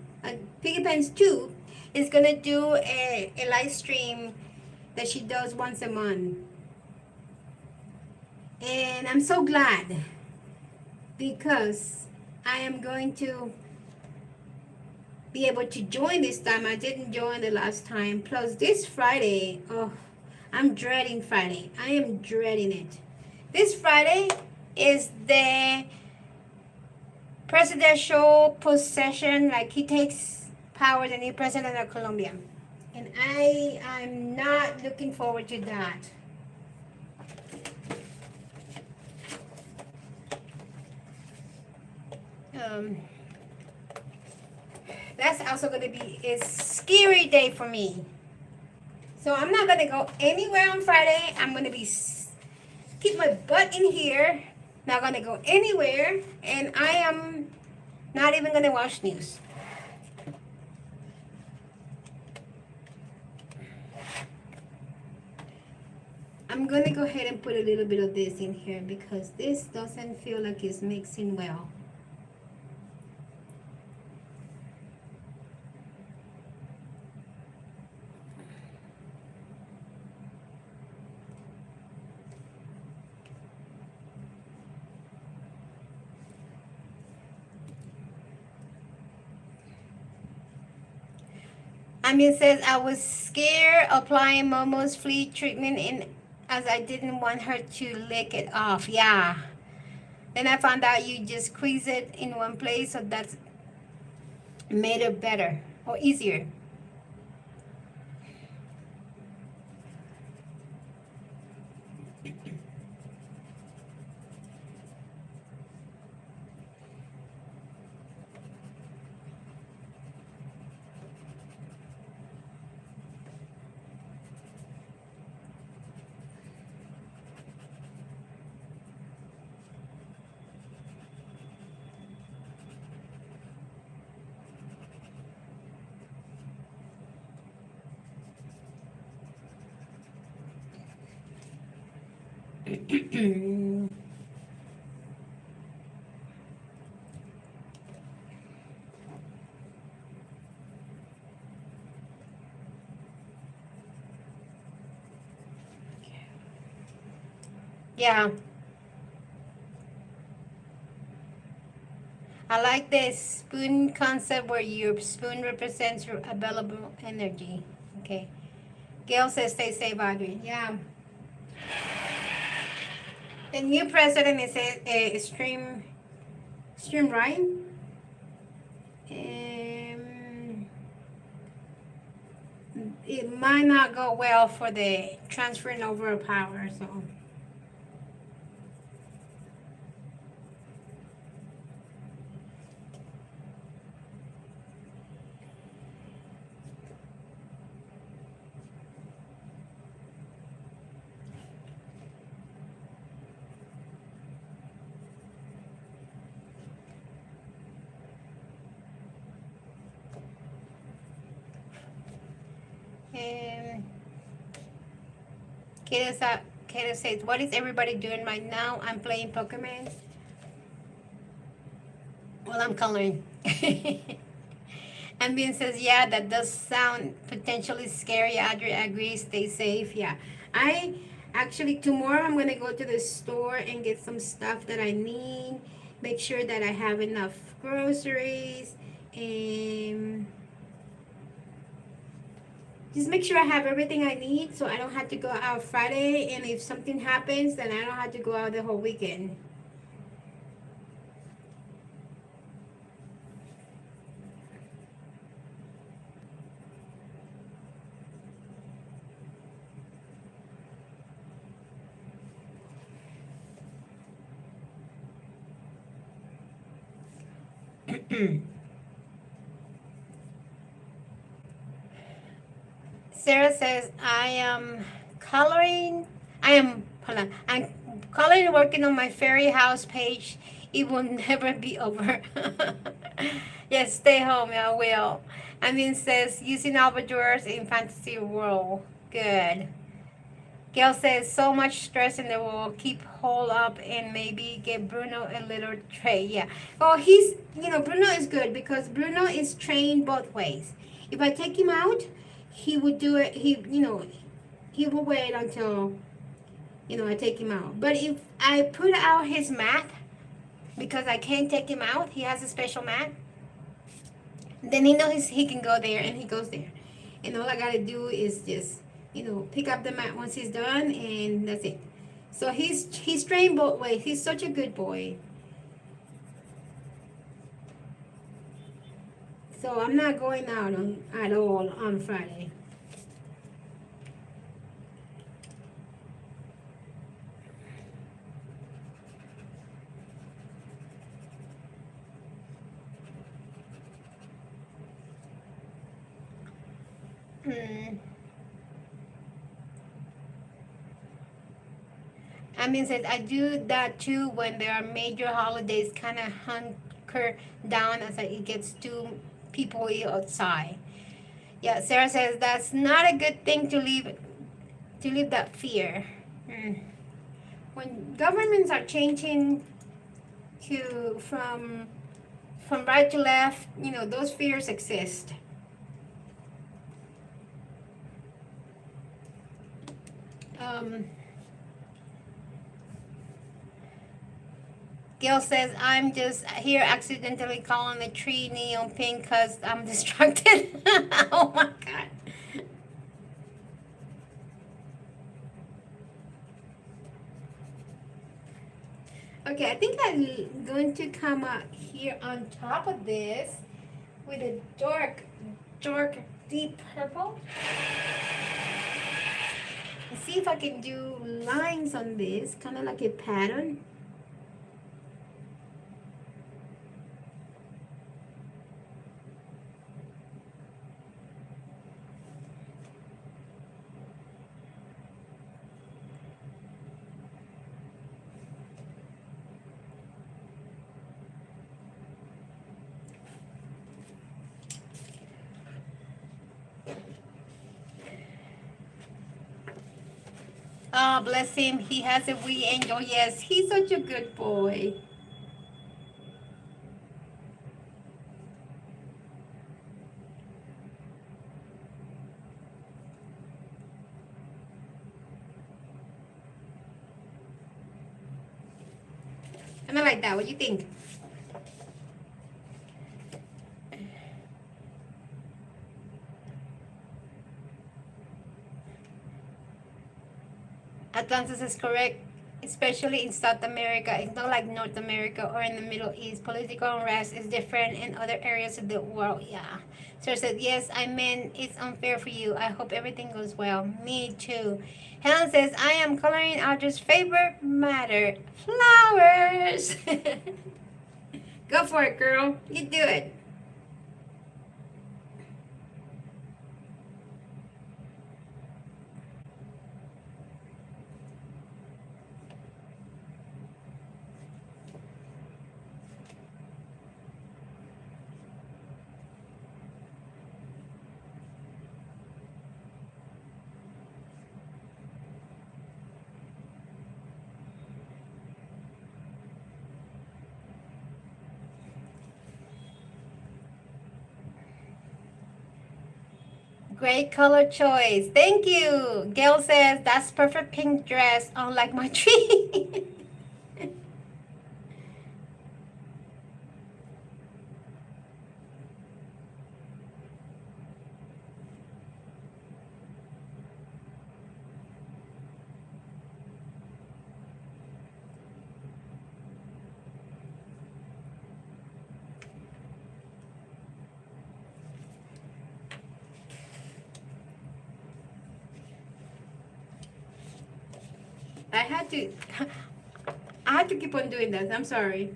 Piggy Pants 2 is gonna do a live stream that she does once a month. And I'm so glad because I am going to be able to join this time. I didn't join the last time. Plus this Friday, oh, I'm dreading Friday. I am dreading it. This Friday is the presidential possession, like he takes power, the new president of Colombia. And I'm not looking forward to that. That's also going to be a scary day for me. So I'm not going to go anywhere on Friday. I'm going to be keep my butt in here, not gonna go anywhere, and I am not even gonna watch news. I'm gonna go ahead and put a little bit of this in here because this doesn't feel like it's mixing well. It says I was scared applying Momo's flea treatment in as I didn't want her to lick it off. Yeah. Then I found out you just squeeze it in one place, so that's made it better or easier. Yeah. I like this spoon concept where your spoon represents your available energy. Okay. Gail says stay safe, Audrey. Yeah. The new president is a stream right? It might not go well for the transferring over of power, so. Kato says, what is everybody doing right now? I'm playing Pokemon. Well, I'm coloring. Ambient says, yeah, that does sound potentially scary. Audrey agrees, stay safe. Yeah. I Actually, tomorrow I'm gonna go to the store and get some stuff that I need. Make sure that I have enough groceries and just make sure I have everything I need so I don't have to go out Friday. And if something happens, then I don't have to go out the whole weekend. Sarah says, I am, hold on, I'm coloring, working on my fairy house page. It will never be over. Yes, stay home, I will. I mean, says, using albadores in fantasy world. Good. Gail says, so much stress in the world. Keep hold up and maybe get Bruno a little tray. Yeah. Oh, Bruno is good because Bruno is trained both ways. If I take him out, he would do it. He will wait until, I take him out. But if I put out his mat, because I can't take him out, he has a special mat, then he knows he can go there and he goes there. And all I got to do is just, pick up the mat once he's done and that's it. So he's trained both ways. He's such a good boy. So I'm not going out at all on Friday. I mean, says I do that too when there are major holidays. Kind of hunker down as it gets too people outside. Yeah, Sarah says that's not a good thing to leave that fear. When governments are changing to from right to left, those fears exist. Um, Gail says, I'm just here accidentally calling the tree neon pink because I'm distracted. Oh my God. Okay, I think I'm going to come up here on top of this with a dark, deep purple. And see if I can do lines on this, kind of like a pattern. Oh, bless him. He has a wee angel. Yes, he's such a good boy. And I like that. What do you think? Atlantis is correct, especially in South America. It's not like North America or in the Middle East. Political unrest is different in other areas of the world. Yeah. Sarah said, yes, I mean, it's unfair for you. I hope everything goes well. Me too. Helen says, I am coloring Audra's favorite matter, flowers. Go for it, girl. You do it. Great color choice. Thank you. Gail says, that's perfect pink dress, unlike my tree. I had to, I had to keep on doing that. I'm sorry.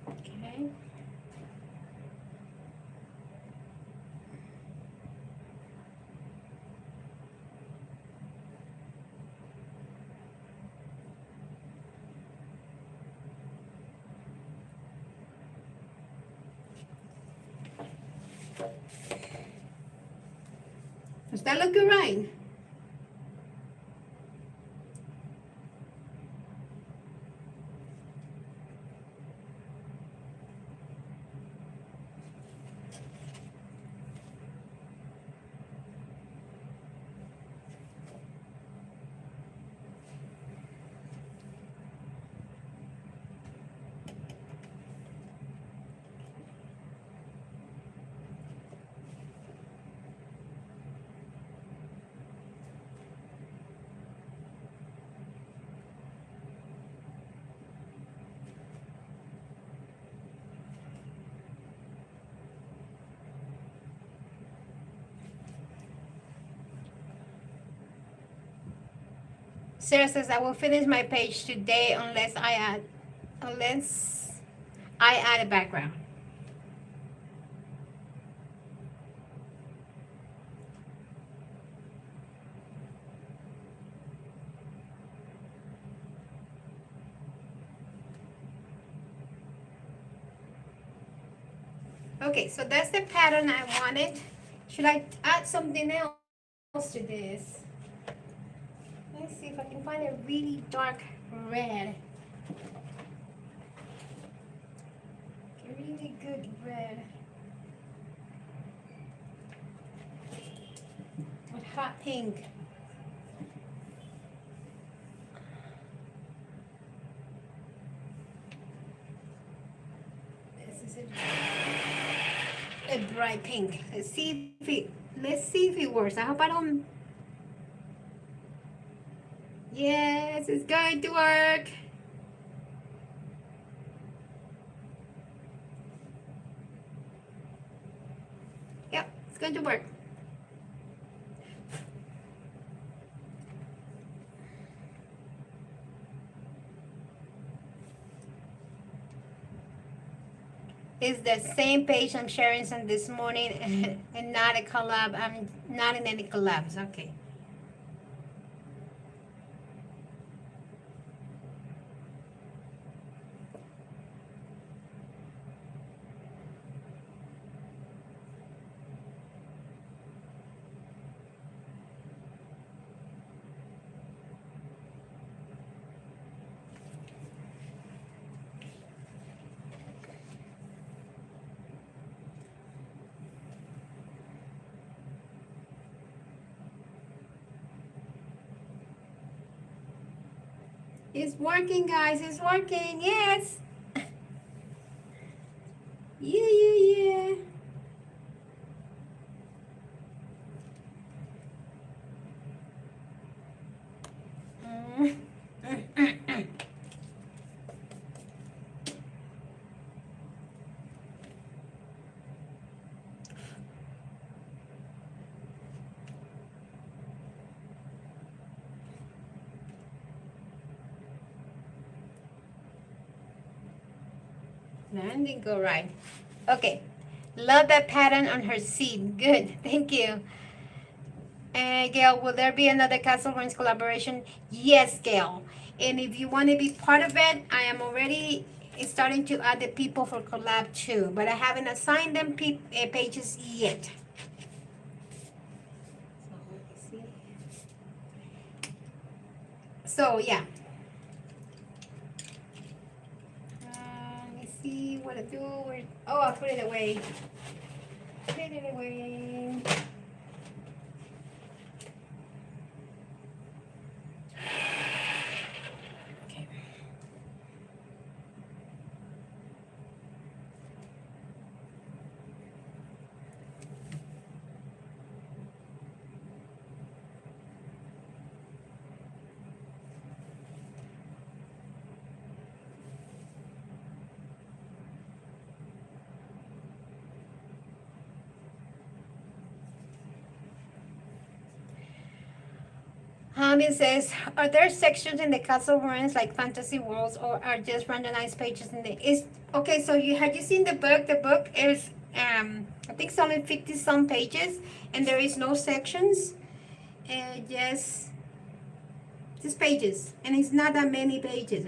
Okay. Does that look good, right? Sarah says, I will finish my page today unless I add a background. Okay, so that's the pattern I wanted. Should I add something else to this? Let's see if I can find a really dark red. A really good red. With hot pink. This is a bright pink. Let's see if it works. I hope I don't. Yes, it's going to work. Yep, it's going to work. It's the same page I'm sharing some this morning and not a collab. I'm not in any collabs. Okay. It's working, guys. It's working. Yes. Yeah. Mm. That didn't go right. Okay. Love that pattern on her seat. Good. Thank you. And Gail, will there be another Castle Ruins collaboration? Yes, Gail. And if you want to be part of it, I am already starting to add the people for collab too, but I haven't assigned them pages yet. So yeah. Let me see what I do. Oh, I put it away. Put it away. Okay. It says, are there sections in the castle ruins like fantasy worlds, or are just randomized pages in the? Is okay. So you seen the book? The book is I think it's only 50 some pages, and there is no sections, just pages, and it's not that many pages.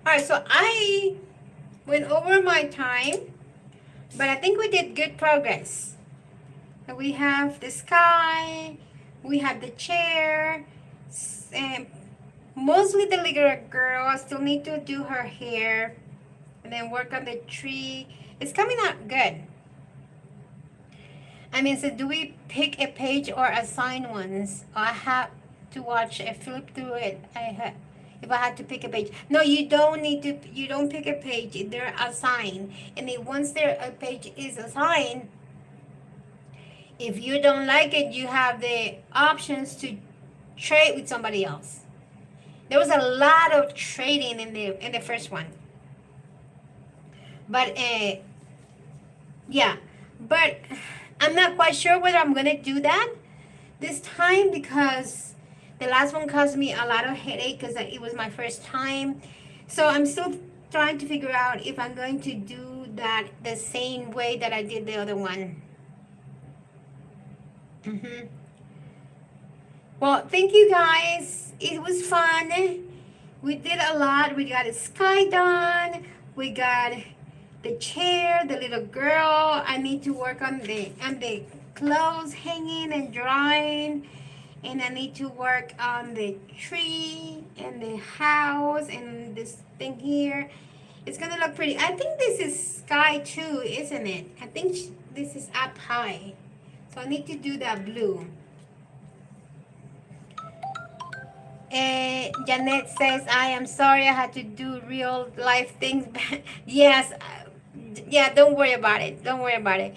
Alright, so I went over my time, but I think we did good progress. We have the sky, we have the chair, and mostly the little girl. I still need to do her hair and then work on the tree. It's coming out good. I mean, so do we pick a page or assign ones? I have to watch a flip through it. If I had to pick a page. No, you don't need to, you don't pick a page. They're assigned. And then once a page is assigned, if you don't like it, you have the options to trade with somebody else. There was a lot of trading in the first one. But yeah, but I'm not quite sure whether I'm gonna do that this time, because the last one caused me a lot of headache because it was my first time. So I'm still trying to figure out if I'm going to do that the same way that I did the other one. Well, thank you guys. It was fun. We did a lot. We got a sky done. We got the chair, the little girl. I need to work on the clothes hanging and drying. And I need to work on the tree and the house and this thing here. It's gonna look pretty. I think this is sky too, isn't it? I think this is up high. So I need to do that blue. Janet says, I am sorry I had to do real life things. Yes. Yeah, don't worry about it. Don't worry about it.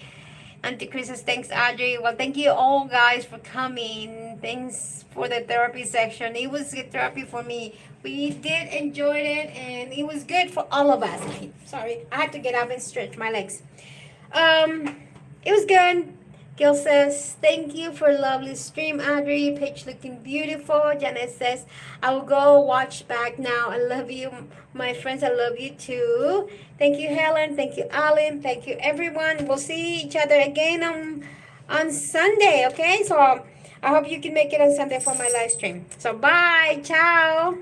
Auntie Chris says, thanks, Audrey. Well, thank you all guys for coming. Thanks for the therapy section. It was good therapy for me. We did enjoy it, and it was good for all of us. Sorry, I had to get up and stretch my legs. It was good. Gil says, thank you for a lovely stream, Audrey. Page looking beautiful. Janet says, I will go watch back now. I love you, my friends. I love you too. Thank you, Helen. Thank you, Alan. Thank you, everyone. We'll see each other again on Sunday, okay? So I hope you can make it on Sunday for my live stream. So bye. Ciao.